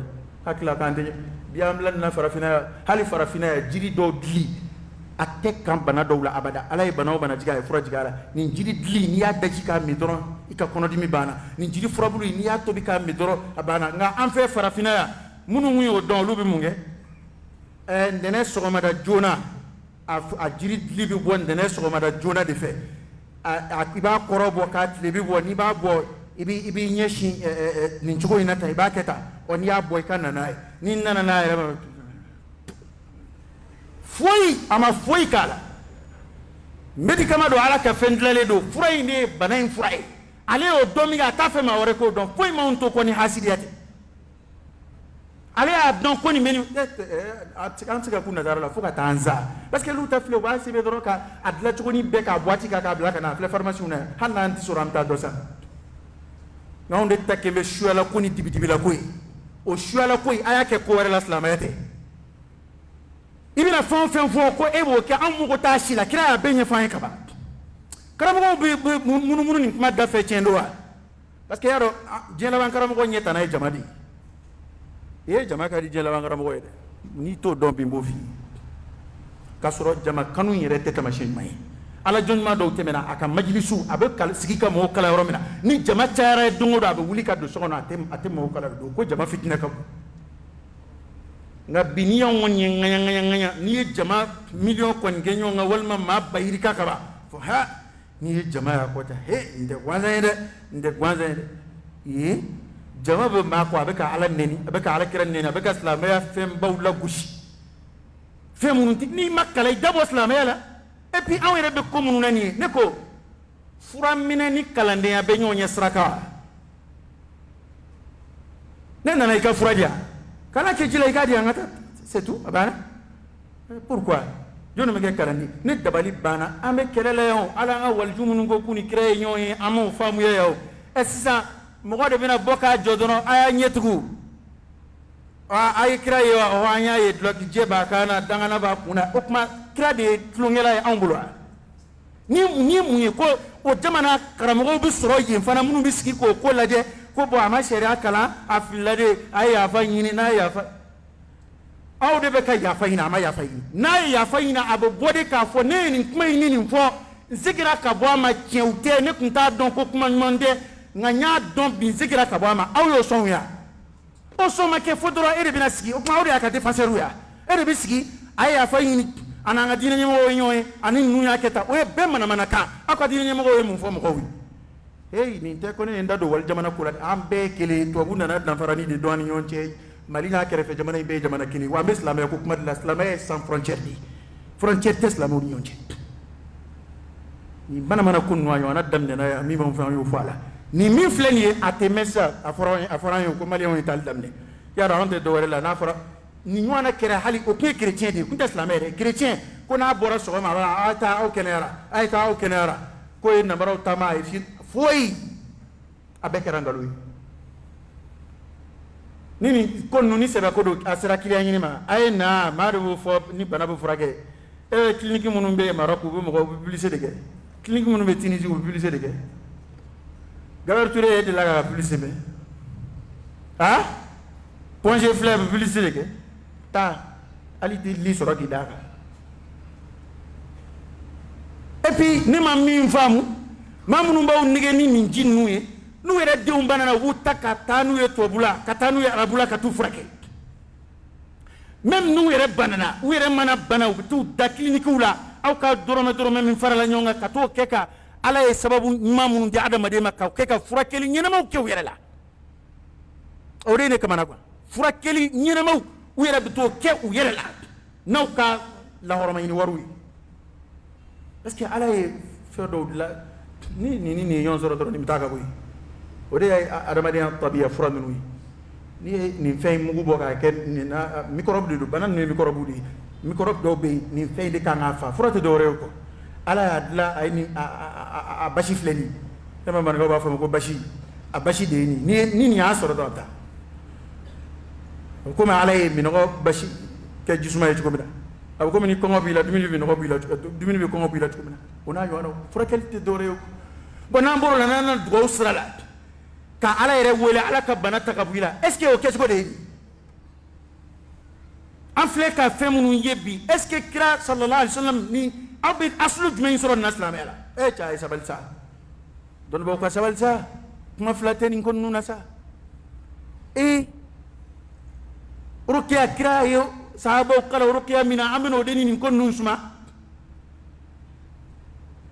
hakla kan de biam lan na farafina hali farafina jiri do dli atek kan bana dawla abada alay bana jiga e fura jiga ni jiri dli ni ya daji ka mi doron ika kono dimi bana ni jiri fura bulu ni ya to bi ka mi doro abana nga an fe farafina munun yo don lu bi munge ndene sogomada jona a jiri libi bo ndene sogomada jona de fe a iba korobo ka libi bo ni ba bo ibi nyeshi ni nchugo inata iba keta oni ya boy kanana ni nana na foi ama foi kala medicament do ala ka fendlele do furai ne banain furai ale o domiga ta fe ma ore ko don foi ma onto ko ni hasidiyate ale a don ko ni meni antika kuna dara la fuka tanza parce que luta fle wa sibe do ka adla to ni be ka boati ka bla kana fle formation na hanna anti soramta do sa non de takebe shuala ko ni dibidibi la koy o shuala koy aya ke ko wala islamayate ibina fon ko ebo ke amu ko tashi la kira benye fan kaba karamo be munu ni kuma da fe chendo wa parce que yaro jela wan karamo ko nyeta na jamadi jama ka di jela wan karamo ko ni to don bi mbofi kasoro jama kanu yere tete machine mai ala jonma do temena aka majlisu abe kal sigika mo kala yoromina ni jama tara dungo do abe wuli ka do sokono atem mo kala do ko jama fitina ka nga biniya wonye nganya ni jama million kon genyo nga walma ma bayri kakaba fo ha ni jama ya kota he nde gwanza ide jama be ma ko abeka ala neni abeka ala kiran neni abeka islamaya fem bawla gushi fem mun ni makala dabo islamaya la et puis awere be ko mun nani ne ko fura mine ni kalande ya be nyonya sraka nena na ka fura dia kana ke jila ikadi ngata c'est tout abana pourquoi je ne me get karani ne dabali bana ame kelele yo ala nga waljumun ngo kuni créer nyoy amo famu yo esisa mo de bina boka jodono aya nyetugu ay créer o anya ye blok jeba kana dangana ba kuna okma créer tlungela ya ambulwa ni munye ko o jamana karamo bi soro yin fana munu biski ko laje ko bo ama sharia kala afilade ay yafa yini na yafa aw de be ka yafa yini ama yafa yini na yafa yini abo bode ka fo ne ni kuma yini ni fo zikira ka bo ama kiewte ne kunta don ko kuma monde nganya don bin zikira ka bo ama aw yo son ya o so ma ke fodoro ere bina sigi o kuma aw de aka defenseur ya ere bi sigi ay yafa yini ananga dina nyemo nyoy ani nuya keta o be mana ka akwa dina nyemo o mu fo mo ko wi hey ni te ko ne ndado wal jamana kula ambe kele to bunda na dan farani de douane nyonche malina kerefe jamana be jamana kini wa be islam ko kuma la islam sans frontière di frontière tes la mo nyonche ni mana kunwa yo na damne na mi mo fa yo fala ni mi fleni atemesa afora yo ko mali on ital damne ya ra onde do wala na fora ni nywana kere hali o ke chrétien de kunta islam chrétien ko na bora so ma ata o kenera ata o kenera ko e na baro tama e fi foi abekerangalui nini konnu ni seba ko do asira kiliya nyini ma ay na maru fo ni bana bu furake clinique munu be Maroc bu mo ko publicité de ke clinique munu be Tunisie bu publicité de ke Gabar Touré de la publicité be ah Ponge Fleur bu publicité de ke ta ali de li soro ki daka et puis ni ma mi famu mamunu baw nigeni ni jinnu ye nu yere deum banana wuta katanu ye tobula katanu ye arabula katu frake même nu yere banana u yere mana bana tu da clinique la aw ka dorome min farala nyonga kato keka ala ye sababu mamunu di adama de makka keka furakeli nyenama ke yere la o de ne kamana kwa furakeli nyenama u yere bito ke u yere la naw ka la horoma ni waru parce que ala ye fedo la ni yon zoro ni mitaka boy o de adamadian tabia fura minui ni fay mugu boka ke ni na microbe du banan ni microbe do be ni fay de kana fa fura te do rew ko ala adla ay ni a bashi fleni tama man go ba fa ko bashi a bashi de ni ya soro do ta ko ma ala e mi no bashi ke jisuma e ko bida abo ko ni ko ngobi la dumini bi no ngobi la dumini bi ko ngobi la ko bida ona yo no fura ke te do rew bona mboro la nan do srala ka ala yere wele ala ka banata ka buila est ce que o kesko de en fle ka femunu yebi est ce que kira sallallahu alaihi wasallam ni abid aslu jmen soro naslam ela e cha isa balsa don bo ka sabalsa kuma flateni kon nuna sa e rukiya kira yo sahaba kala rukiya mina amino deni ni kon nusma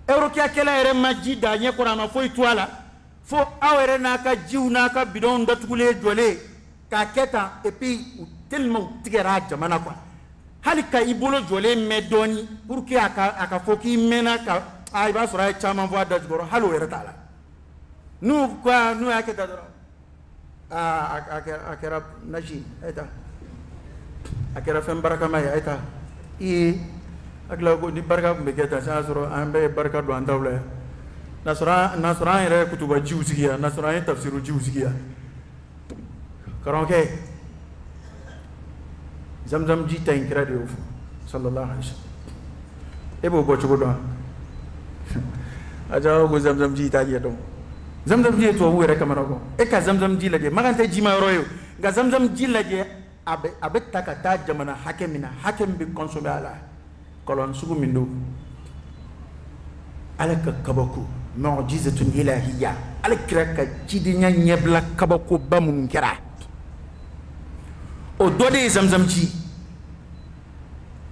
rukiya kala ere maji da nya ko ma foi toala fo awere na ka jiw na ka bidon datugule jole ka keta et puis tellement tigera jamana quoi halika ibolo jole medoni pour que aka foki mena ka ay ba sura chama voix da goro halo ere tala nu quoi nu aketa do akera naji eta akera fem baraka may eta agla go ni baraka be keta sa sura ambe baraka do andawle nasra ere kutuba jiwsigiya nasra tafsiru jiwsigiya karonke zamzam ji ta inkira de ofu sallallahu alaihi wasallam ebo go chugo do aja go zamzam ji ta je do zamzam ji to wure kamara go e ka zamzam ji lage magante ji ma royo ga zamzam ji lage abe takata jamana hakemina hakem bi consommer ala kolon sugu mindo alaka kabaku mu'jizatun ilahiyya alkraka jidinya nyebla kabaku bamun kira o dode zamzam ji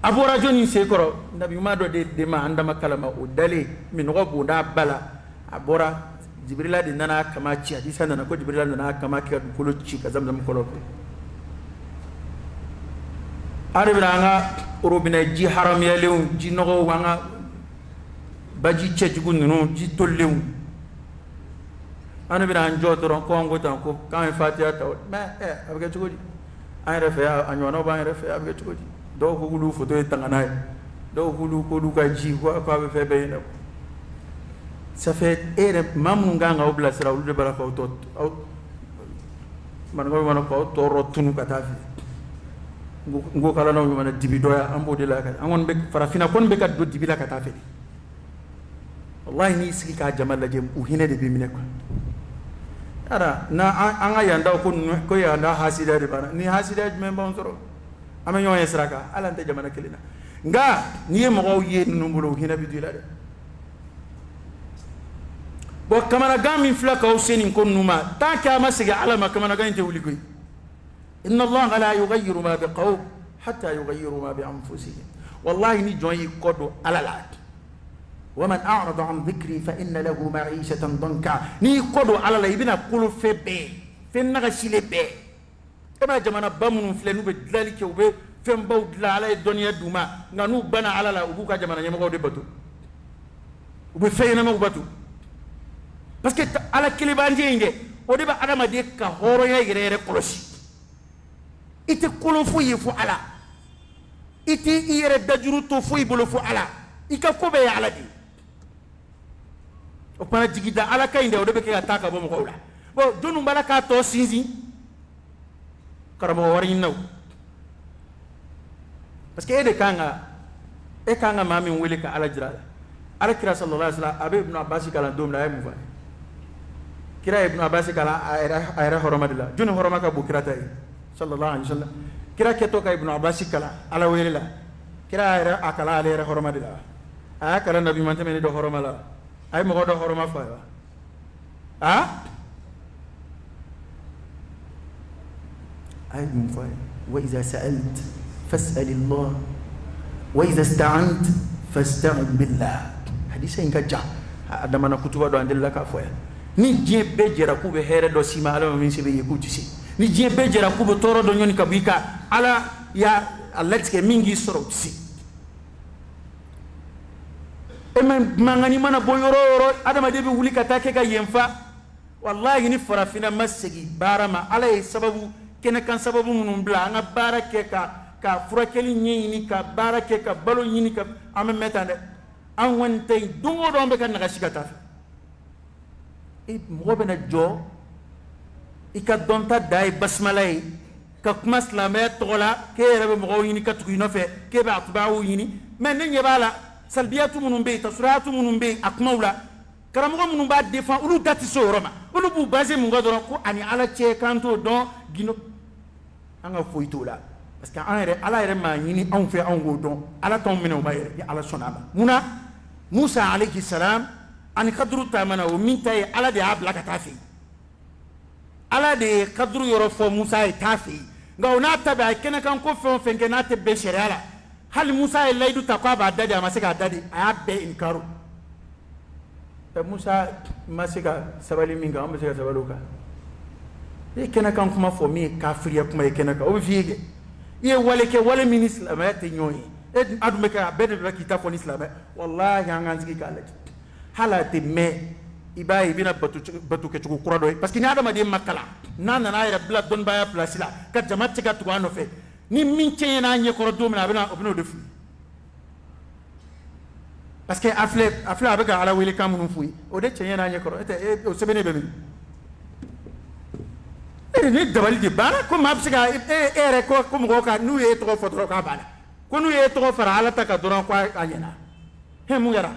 abora joni sekoro nabi ma do de ma andama kalama o dale min gobu da bala abora jibrila de nana kama ci hadisa nana ko jibrila nana kama ki ko ci ka zamzam ko lo aribiranga urubina ji haram ya lew ji nogo wanga baji chejugu nunu ji tollew anabira anjo to ko ngota ko kan fatiha taw ma abga chugodi ay refe anyono ba refe abga chugodi do ko gulu foto e tangana do gulu ko du ka ji ko be fe be na ça fait ere mamunga nga obla sira ulu de baraka auto man go man ko to rotunu katafi ngo kala no mana dibidoya ambo de la ka angon be farafina kon be kat do dibila katafi wallahi ni siki ka jamal lajem u hine de bi mine ko ara na anga yanda ko yanda hasida de bana ni hasida men bon soro ama nyoy esraka ala nte jamana kelina nga ni mo go ye numbulu hina bi dila de bo kamana gami flaka useni kon numa ta ka masiga ala ma kamana gante wuli koy inna allaha la yughayyiru ma biqawm hatta yughayyiru ma bi anfusihim wallahi ni joyi kodo ala la ومن أعرض عن ذكري فإن له معيشة ضنكا ني قدو على لا يبنا كل في بي في النغشي بي كما جمانا بامن فلنو بدلالك وبي فين بود لا على الدنيا دوما نانو بنا على لا وبوكا جمانا يمغو دي باتو وبي فينا مغو باتو بس كي على كليبان جينجي ودي با أدama دي كهورو يغيري قلوشي إتي كلو فوي فو على إتي إيري دجرو تو فوي بلو فو على إيكا كوبي على دي o pana jigida ala kay ndew de be ka taka bo mo ko la bo donu bala ka to sinzi karamo wari naw parce que e kanga mami wele ka ala jira ala kira sallallahu alaihi wasallam abe ibn abbas kala dom la mu fa kira ibn abbas kala ayra horomadila dunu horoma ka bu kira tay sallallahu alaihi wasallam kira keto ka ibn abbas kala ala wele la kira ayra akala ala horomadila akala nabi man tamene do horomala ay mo do horoma fa ay mo fa wa idha sa'alt fas'al Allah wa idha ista'ant fasta'in billah hadisa inga ja adama na kutuba do andel la ka fa ni je be jera ku be here do sima ala min se be yekuti si ni je be jera ku be toro do nyoni kabika ala ya aletke mingi soro si emen mangani mana boyoro adama de be wuli katake ka yemfa wallahi ni farafina masigi barama alay sababu kene kan sababu munum bla nga barake ka furakeli nyini ka barake ka balo nyini ka am metande an wonte dungo do be kan naga sigata e mo bena jo ika donta dai basmalay ka maslamé tola ke rebe mo yini ka tuino fe ke ba atba'u yini men ne nyebala salbiyatu munum be tasratu munum be akmaula karamugo munum ba defan ulu dati soroma ulu bu base mun godoro ko ani ala che kanto don gino anga foitola parce que en ala ere ma yini on fait en godon ala ton mino ba ere ala sonama muna musa alayhi salam ani qadru tamana o minta ala de abla ka tafi ala de qadru yoro fo musa e tafi ngauna tabe ay kena kan ko fen fen gena te be shariala hal Musa e laydu ta ko ba dadi amasika dadi aya be inkaru Musa masika sabali minga amasika sabaluka e kena kan kuma fo mi kafiriya kuma e kena ka o fiige ye wale ke wale min islam te nyoyi e adume ka be de kita fo islam wallahi anganziki kala hala te me ibayi bina batu ke cugu kura do parce que ni adama de makala nana na ira bla don baya place la ka jama tika to ano fe ni min ceye na nye koro do mina bina obino de fu parce que afle abega ala wele kam nu fu o de ceye na nye koro ete o sebene be min e ni dabali de bana ko mabsiga ere ko mo ka nu e to fotoro ka bana ko nu e to fara ala ta ka doran kwa anyena he mu yara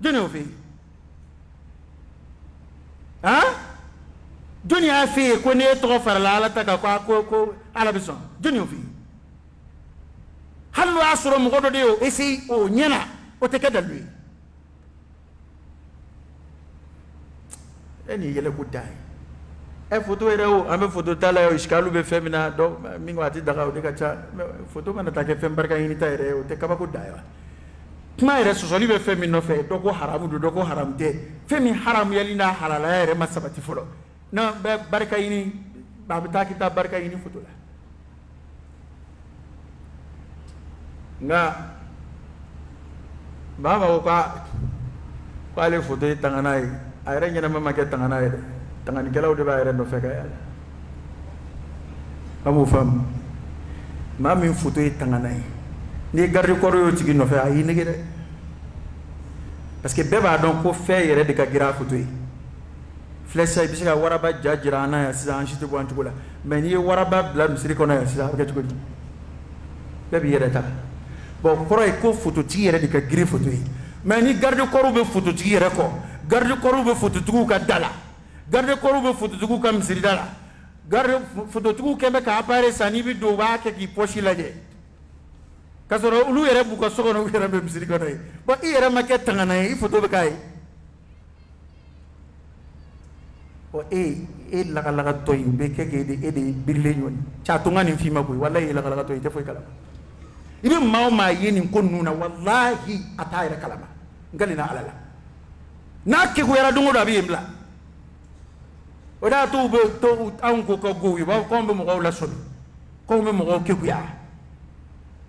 jene o fe dunia fi ko ne to farla ala ta ka ko ala bison dunia fi halu asro mo godo de o esi o nyana o te kada lui eni yele ko dai e photo ere o ame photo tala o iskalu be femina do mi ngati daga o de ka cha photo kana ta ke fem barka ini ta ere o te ka ba ko dai wa kuma ere so soli be femi no fe do ko haramu do ko haram te femi haram yalina halala ere masabati folo na barka ini babita kita barka ini futula nga baba ko ka le foto tanganai ayre nyana mama ke tanganai tangani kelaw de ba ayre no fe ka yalla amu fam mami foto tanganai ni garde ko yo tigi no fe ayi nege de parce que beba donc ko fe yere de ka gira foto yi flesa bi sika waraba jajira na ya sisa anshite ko antugula mais ni waraba bla misri ko na ya sisa ka tuko bebi yere ta bon ko ray ko foto tigi yere de ka gira foto yi mais ni garde ko be foto tigi yere ko garde ko be foto tugu ka dala garde ko be foto tugu ka misri dala garde foto tugu kembe ka apare sani bi do ba ke ki pochi laje kasoro ulu yere bu ko sogono yere be misiri ko nay bo yere make tangana yi foto be kay o la toy be ke de birle ñoni cha to ngani fi ma koy wallahi la toy te foy kala ibe ma yeni ko nuna wallahi atayra kalama ngalina alala nakke ko yara dungo do abi imla o da to be to an ko go yi ba ko be mo ko la so ko be mo ko ke ku ya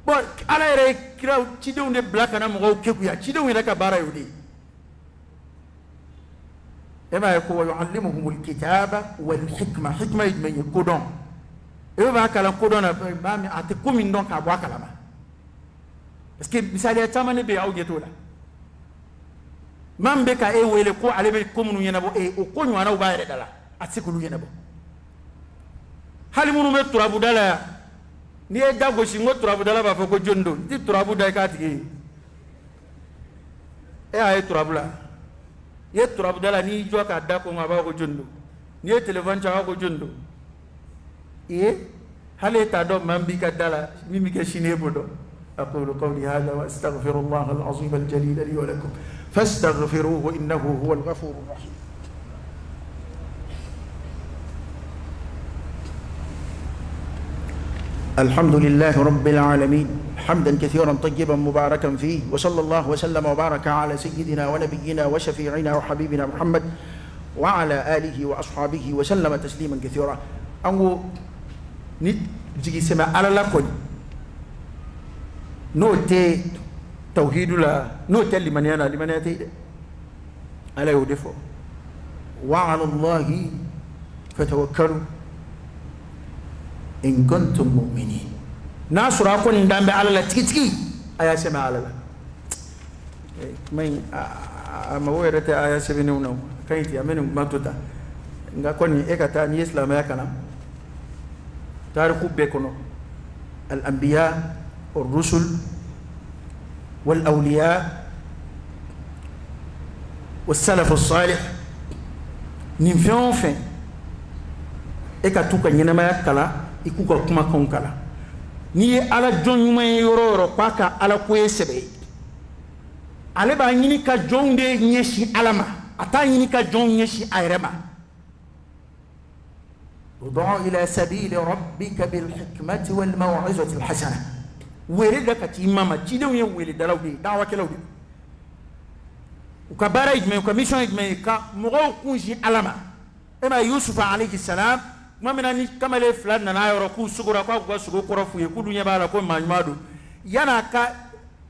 bon ala yere kira ci dew ne blaka na mo ke ku ya ci dew ne ka bara yudi ema ko yuallimuhum alkitaba wal hikma yajmay kodon e ba kala kodon ba mi ate komin don ka ba kala ma parce que misali ya tamane be awge to la mambe ka e wele ko ale be komunu yena bo e o ko nywana ba yere dala atikulu yena bo hali munu be turabu dala ni e dago shingo turabu dala ba fa ko jondo ti turabu dai ka tigi e ay turabu la ye turabu dala ni jo ka da ko ngaba ko jondo ni e telefon cha ko jondo e hale ta do mambi ka dala mimi ke shine bodo aqulu qawli hadha wa astaghfirullah al-azim al-jalil li wa lakum fastaghfiruhu innahu huwal ghafurur rahim. الحمد لله رب العالمين حمدا كثيرا طيبا مباركا فيه وصلى الله وسلم وبارك على سيدنا ونبينا وشفيعنا وحبيبنا محمد وعلى آله وأصحابه وسلم تسليما كثيرا أنو نجي سمع على لكم نوتي توحيد لا نوتي لمن يتيد على يودفو وعلى الله فتوكلوا إن كنتم مؤمنين ناصر أكون دام على لا تيجي أيا سمع على لا ما هو يرتى أيا سبينونه كينتي أمينه ما تودا نقولني إكتا نيسلا ما يكنا تاركوا بيكونو الأنبياء والرسل والأولياء والسلف الصالح نفهم فين إكتو كنينما يكلا ikuka kuma kan kala ni ala jon nyuma yoro paka ala ko sebe ale ba nyini ka jon de nyeshi alama ata nyini ka jon nyeshi ayrema ادع إلى سبيل ربك بالحكمة والموعظة الحسنة ولدك تيماما تيدو يولد لودي دعوة لودي وكبار إجمعي وكميشن إجمعي كمغو كونجي علما إما يوسف عليه السلام ما من أني كما لفلان نايرو كو سغورا كو سغو كرفو يكودو يبالا كو ماجمادو يانا كا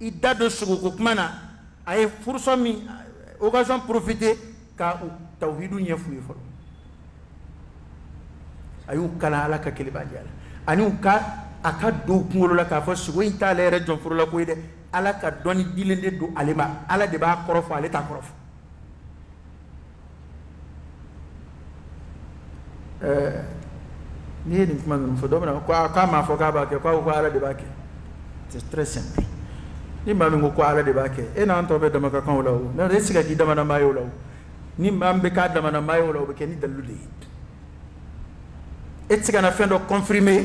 إدادو سغو كمانا أي فرصة مي occasion profiter ka tawhidu nyefu yefo ayu kala ala ka kiliba jala ani ka aka do kungolo la ka fo sugo inta le re jon furu la ko ide ala ka doni dilende do alema ala de ba korofo ale ta korofo ni ni kuma no fo do na ko ka ma fo ka ba ke ko ala de ba ke c'est très simple ni mami ngo ko ala de ba ke e na anto be dama ka kan wala o na resiga ki dama na mayo law ni mambe ka dama na mayo law be ke ni dalude et sigana fendo confirmer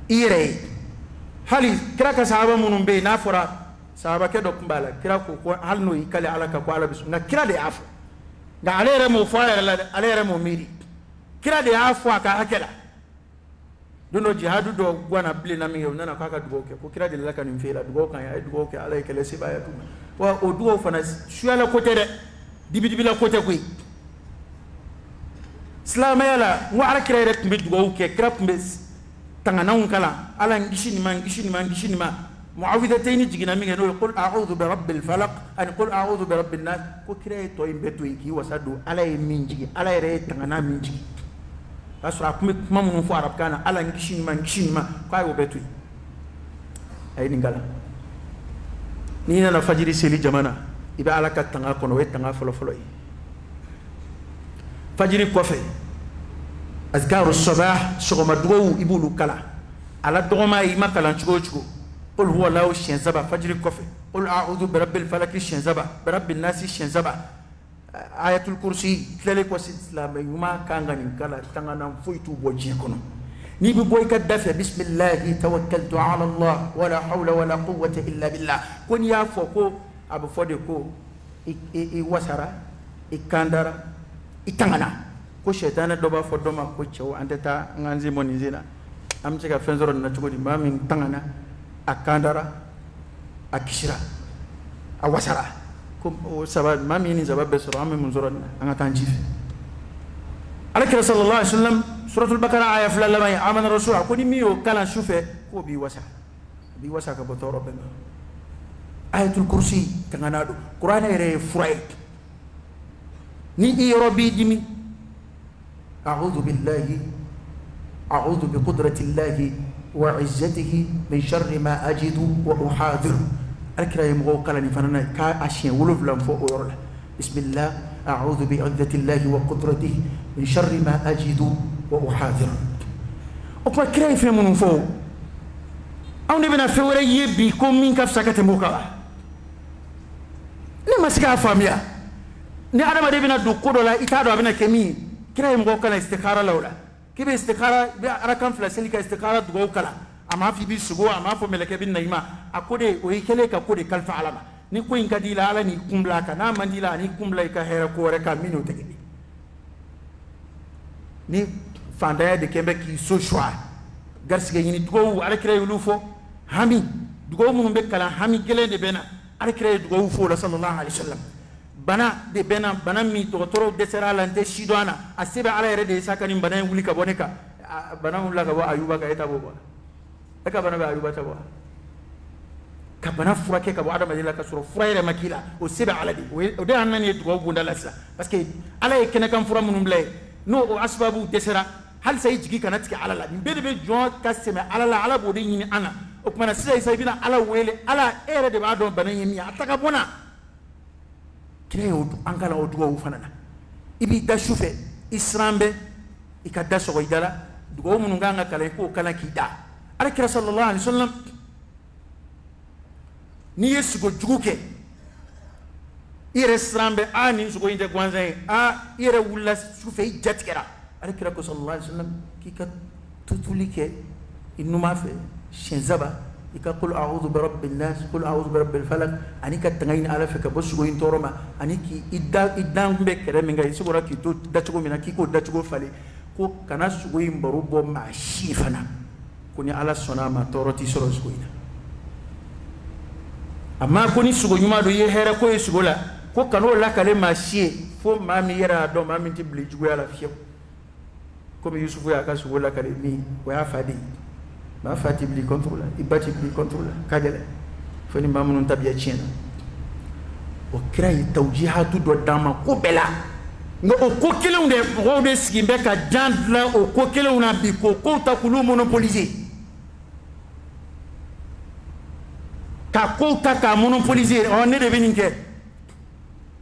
ire hali kira ka sahaba munum be na fora sahaba ke do kumbala kira ko hal no ikale ala ka ko ala bisu na kira de afu na alere mo fa alere mo miri kira de afu aka akela dono jihadu do gwana bile na mi nana kaka dugo ke ko kira de la kan mfira dugo kan ya dugo ke ala ikele siba ya tuma wa o dugo fana shuala kote de dibi la kote ko islam yala wa ara kira rek mbi dugo ke kira mbi tangana kala ala ngishini ma muawidatayn jigina mi ngeno qul a'udhu bi rabbil falaq an qul a'udhu bi rabbin nas ko kira to imbe to ki wasadu ala min jigi ala re tangana min jigi asura kuma mun fu arab kana ala ngishini ma kai wo betu ay ningala ni na fajiri seli jamana iba ala ka tanga kono we tanga folo yi fajiri kofe azkaru sabah sogoma dugo ibulu kala ala dogoma yi makala chugo qul huwa lahu shinzaba fajiri kofe qul a'udhu bi rabbil falaq shinzaba bi rabbin nas shinzaba ayatul kursi tele ko islam yuma kanga ni kala tangana fuitu boji kono ni bi boy ka dafa bismillah tawakkaltu ala allah wala hawla wala quwwata illa billah kon ya foko abu fode ko i wasara i kandara i tangana ko shaytan do ba fodoma ko cew andata nganzi monizina am ci ka fenzoro na ci ko di mamin tangana akandara akishira a wasara ko sabab mami ni sabab besoro am mun zoron anga tanjif alaka sallallahu alaihi wasallam suratul baqara aya fulalla may amana rasul ko ni miyo kala shufe ko bi wasa ka botoro ben ayatul kursi tangana do qur'an ere furay ni i rabbi dimi a'udhu billahi a'udhu bi qudrati llahi wa 'izzatihi min sharri ma ajidu wa uhadir alkira yimgo kala ni fanana ka asien wolof lam fo orla bismillah a'udhu bi 'izzati llahi wa qudratihi min sharri ma ajidu wa uhadir o pa kira fe mun fo awne bena fewre yebi ko min ka sakate moka ni masika famia ni adama de bena du kodola itado abena kemi kira yimgo kala istikhara lawla kibe istikhara bi arakan flasilika istikhara du kala ama fi bi sugo ama fo meleke bin naima akode o ikele ka kode kalfa alama ni ko inka dila ala ni kumbla ka na mandila ni kumbla ka hera ko reka mino tege ni fanda de kembe ki so shwa garsiga yini dugo ala kire yulufo hami dugo mun be kala hami gele de bena ala kire dugo fo la sallallahu alaihi wasallam bana de bena bana mi to toro de sera lante shidwana asiba ala yere de sakani bana wuli ka boneka bana wula ka bo ayuba ka eta bobo aka bana ba ayuba ta bo ka bana furake ka bo adama dila ka suro furayre makila o siba ala di o de annani dugo bunda lassa parce que ala e kene kam fura munum lay no o asbabu de sera hal say jigi kana tiki ala la bede be jon kaseme ala la ala bo de yini ana o kuma na sai bina ala wele ala ere de ba don bana yimi ataka bona kreo ankala o dugo fanana ibi da shufe isrambe ikadda so idala dugo mun nganga kala ko kala kida ala kira sallallahu alaihi wasallam ni yesu go juguke ire isrambe ani so go inde kwanza a ire wulla shufe jatkera ala kira ko sallallahu alaihi wasallam kika tutulike inuma fe shenzaba ika qul a'udhu bi rabbin nas qul a'udhu bi rabbil falaq anika tangaini ala feka bosugo intoroma aniki idda ngbe kere minga isugura ki to dachugo mina ki ko dachugo fale ko kana sugo in baro bo ma shi fana ko ni ala sona ma toroti soro sugo ina amma ko ni sugo nyuma do ye hera ko e sugo la ko kano la kale ma shi fo ma mi yera do ma mi tibli jugo ala fiyo ko mi yusufu ya ka sugo la kale mi ko ya fadi ma fati bli controla ibati bli controla kagele fo ni mamunun tabiya china o kray tawjihatu do dama ko bela ngo o ko kele unde ko de skimbe ka jandla o ko kele una bi ko ta kulu monopoliser ka ko ta ka monopoliser on ne de beninke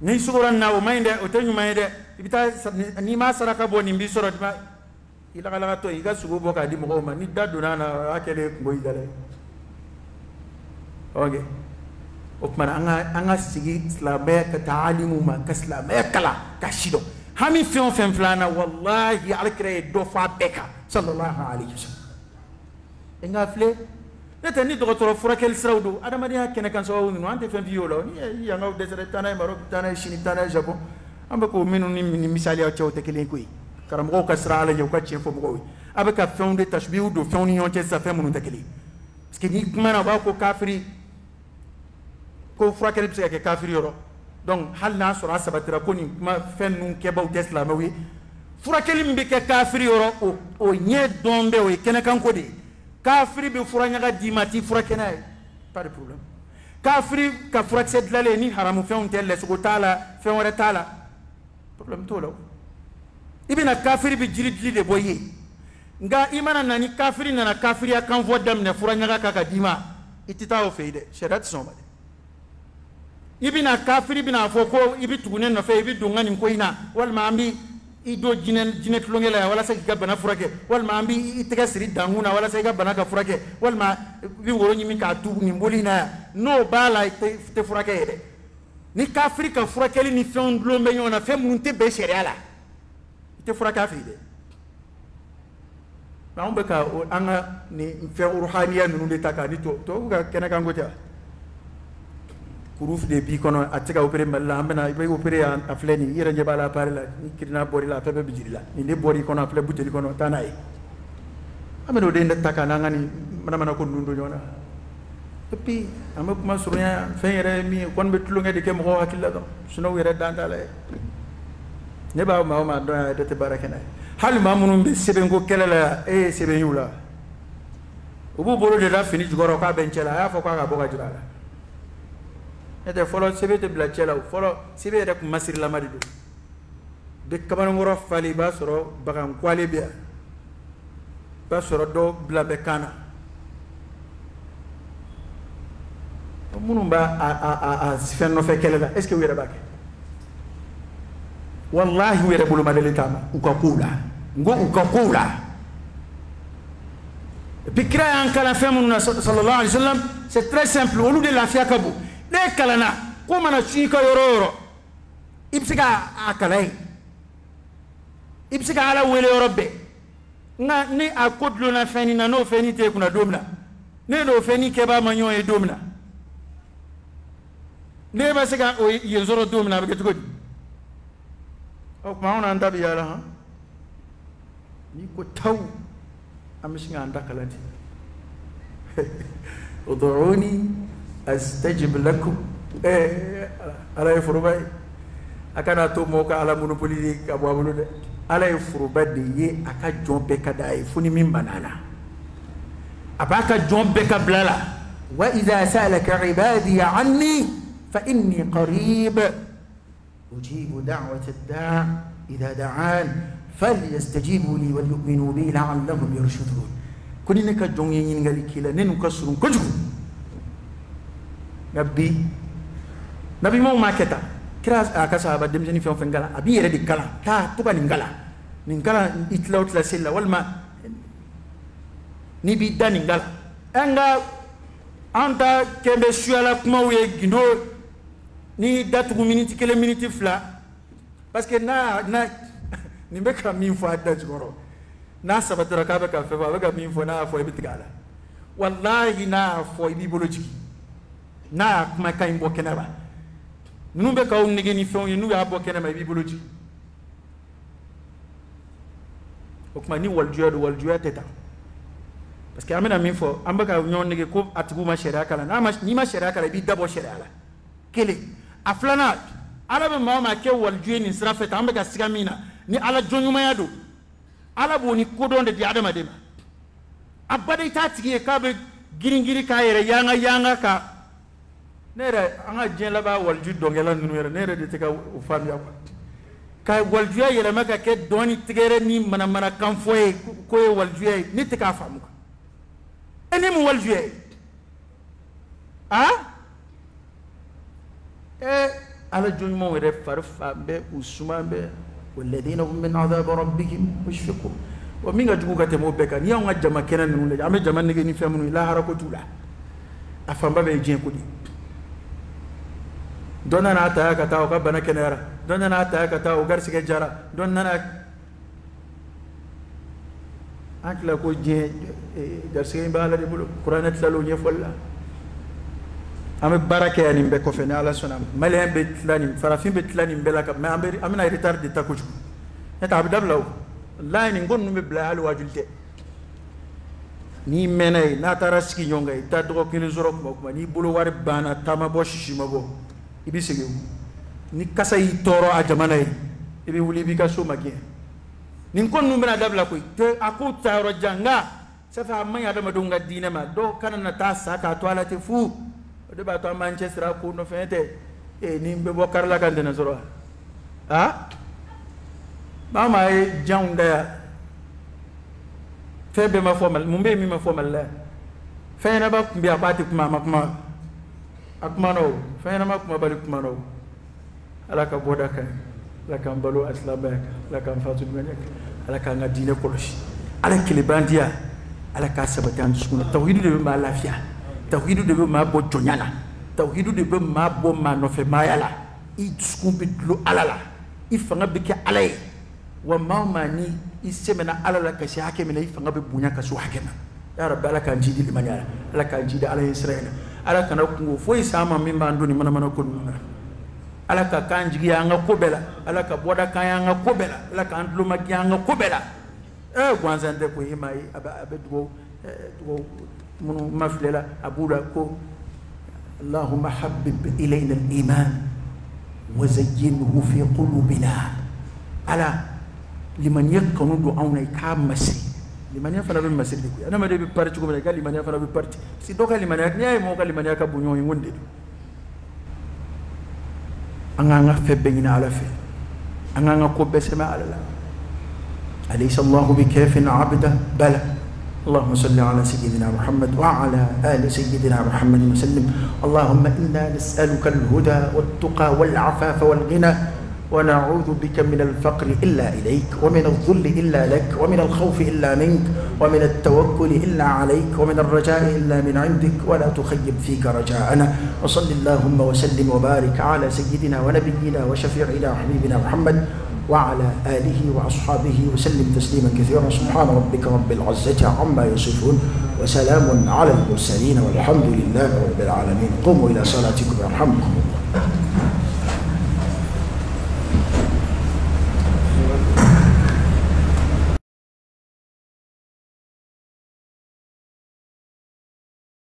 ni sugoran na o mayde o tanyu mayde ibita ni ma saraka boni mbi soro ma ila kala to iga sugo boka di mo ma ni dadu na akele ngoy dale okay okman anga sigi islame ka taalimu ma ka islame kala ka shido hami fion fen flana wallahi alkre do fa beka sallallahu alaihi wasallam enga fle neta ni docteur furakel srawdu adama dia kene kan so wonu ante fen violo ni ya ngaw desere tanay marok tanay chini tanay japon amba ko minu ni misali ya chawte kelen koy karam ko kasra ala yow ka ci fo mo aba ka fen de tashbihu do fen ni yonte sa fen munu takeli parce que ni mana ba ko kafiri ko furakel pse ke kafiri yoro donc hal na sura sabatira ko ni ma fen nun ke baw tesla ma wi furakel mbi ke kafiri yoro o nye dombe o kene kan ko de kafiri be furanya ga dimati furakena pas de problème kafiri ka furak set lale ni haramu fen telle sugo tala fen wara tala problème to law ibina kafiri be jiri de boye nga imana nani kafiri nana kafiri ya kan vodam ne furanya ga ka dima itita o feide sharat somade ibina kafiri bina foko ibi tugune no fe ibi dungani ko ina wal ma ambi ido jine tulongela wala sa ga bana furake wal ma ambi itega siri danguna wala sa ga bana ka furake wal ma bi woro nyimi ka tu ni molina no bala te furake de ni kafiri ka furake ni fen lombe yona fe munte be sheriala te furake afi de ba on be ka anga ni fe ruhaniya nunu de takani to ga kenaka ngota kuruf de bi kono atika opere malla amena be opere afleni yere je bala pare la ni kirina bori la febe bijiri la ni de bori kono afle buteli kono tanai ameno de ndata na ngani mana ko ndundo nyona epi amma kuma surunya feyere mi kon be tulunga de ke mo hakilla do suno yere dandale ne ba ma do de te barakena hal ma munum be sebe ngo kelela e sebe yula ubu boro de la fini jugoro ka benchela ya fo ka boga jirala ete folo sebe te bla chela folo sebe rek masir la marido de kamano ngoro fali ba soro bagan kwale bia ba soro do bla be kana munumba a sifen no fekele la est ce que wera bake wallahi wera bulu madele tama ukakula ngo ukakula bikra an kala femuna sallallahu alaihi wasallam c'est très simple on de la fiakabu de kalana ko mana chika yororo ibsika akalai ibsika ala wele yorobe nga ni akodlo na feni na no feni te kuna domna ne no feni ke ba manyo e domna ne ba sika o yezoro domna be tukodi o mauna ndabi yala ha ni ko taw amishinga ndakalati ud'uni astajib lakum ala yafrubai akana to moka ala monopoli ka bwabulu de ala yafrubadi ye aka jombe kadai funi min banana abaka jombe ka blala wa idha salaka ibadi anni fa inni qarib ujibu da'wat ad-da' idha da'an falyastajibu li wal yu'minu bi la'allahum yarshudun kuni ne ka jonge nyin ngali kila nenu ka surun kojugo nabi mo maketa kras aka sahaba dem jeni fi ngala abi yere di kala ta to ba ngala itlawt la silla wal ma ni bi dan ngala anga anta kembe shuala kuma we gindo ni datu minute kele minute fla parce que na ni be ka min fo adda joro na sabatara ka be ka fe ba ga min fo na fo bitigala wallahi na fo bi bolojiki na kuma kan bo kenaba nunu be ka on nigi ni fon nu ya bo kenaba bi boloji o kuma ni waljuya teta parce que amena min fo ambaka nyon nege ko atibu ma sharia kala ni ma sharia kala bi dabo sharia la kele aflana ala be mama ke waljuye ni sira feta ambaka sigamina ni ala jonyuma yado ala boni kodon de adama de abade ta tigi ka be giringiri ka yere yanga ka nere anga jela ba walju dongela nunu yere nere de te ka o fami akwa ka waljuya yere maka ke doni tigere ni mana kan foye ko waljuya ni te ka famu eni mu waljuya ala jonyuma were farfa be usuma be والذين هم من عذاب ربهم مشفقون ومن جوجا تمو بكا ني اون جما كنن نون ام جما نغي ني فمن لا حركه لا افام با بي جين كودي دون انا تا كتا او بنا كنرا دون انا تا كتا او غرس جارا دون انا اكلا كو جي درسين بالا دي بلو قران تلالو ني فلا ame baraka yani mbe ko fene ala sonam malen be tlani farafin be tlani belaka ma amena retard de takuju eta abdablaw line ngon be bla al wajulte ni menay na taraski nyonga ta do ko ni zoro ko ni bulu war bana tama bo shishi mago ibi sege ni kasay toro a jamanay ibi wuli bi ka so magi ni ngon nu bena dabla ko te aku taro janga safa manya dama do ngadina ma do kanana ta saka to ala te fu de ba to Manchester ko no fete ni be bokar la kan dina zoro mama e janga febe ma formal mumbe mi ma formal la fena ba mbi abati kuma akuma no fena ma kuma bali kuma no ala ka boda kan la kan balo aslabak la kan fatu menek ala ka ngadine koloshi ala kilibandia ala ka sabatan sukuna tawhidu de ma lafiya tawhidu de ma bo jonyana tawhidu de ma bo ma no fe mayala I skumbi lo alala I fanga bike alay wa mani I semena alala kasi hakemena I fanga be bunya kasu hakema ya rabbi ala kan jidi limanyala ala kan jidi ala israila ala kana kungo foi sama mimba ndoni mana ko ala ka kan jigi anga kobela ala ka boda kan anga kobela ala ka andlo magi anga kobela gwanza nde ko himai abedugo منو مفللا أبولا كو اللهم حبب إلينا الإيمان وزينه في قلوبنا على لمن يكون دعونا كام مسي لمن يفعل بالمسي ديكو أنا ما دي ببارتي كم قال لمن يفعل ببارتي سيدوكا لمن يكني أي موكا لمن يكبونيو يوندي أنا فبينا على في أنا كوبس ما على لا أليس الله بكاف عبده بلى اللهم صل على سيدنا محمد وعلى آل سيدنا محمد وسلم اللهم إنا نسألك الهدى والتقى والعفاف والغنى ونعوذ بك من الفقر إلا إليك ومن الذل إلا لك ومن الخوف إلا منك ومن التوكل إلا عليك ومن الرجاء إلا من عندك ولا تخيب فيك رجاءنا وصل اللهم وسلم وبارك على سيدنا ونبينا وشفيعنا وحبيبنا محمد وعلى آله وأصحابه وسلم تسليما كثيرا سبحان ربك رب العزة عما يصفون وسلام على المرسلين والحمد لله رب العالمين قوموا إلى صلاتكم يرحمكم الله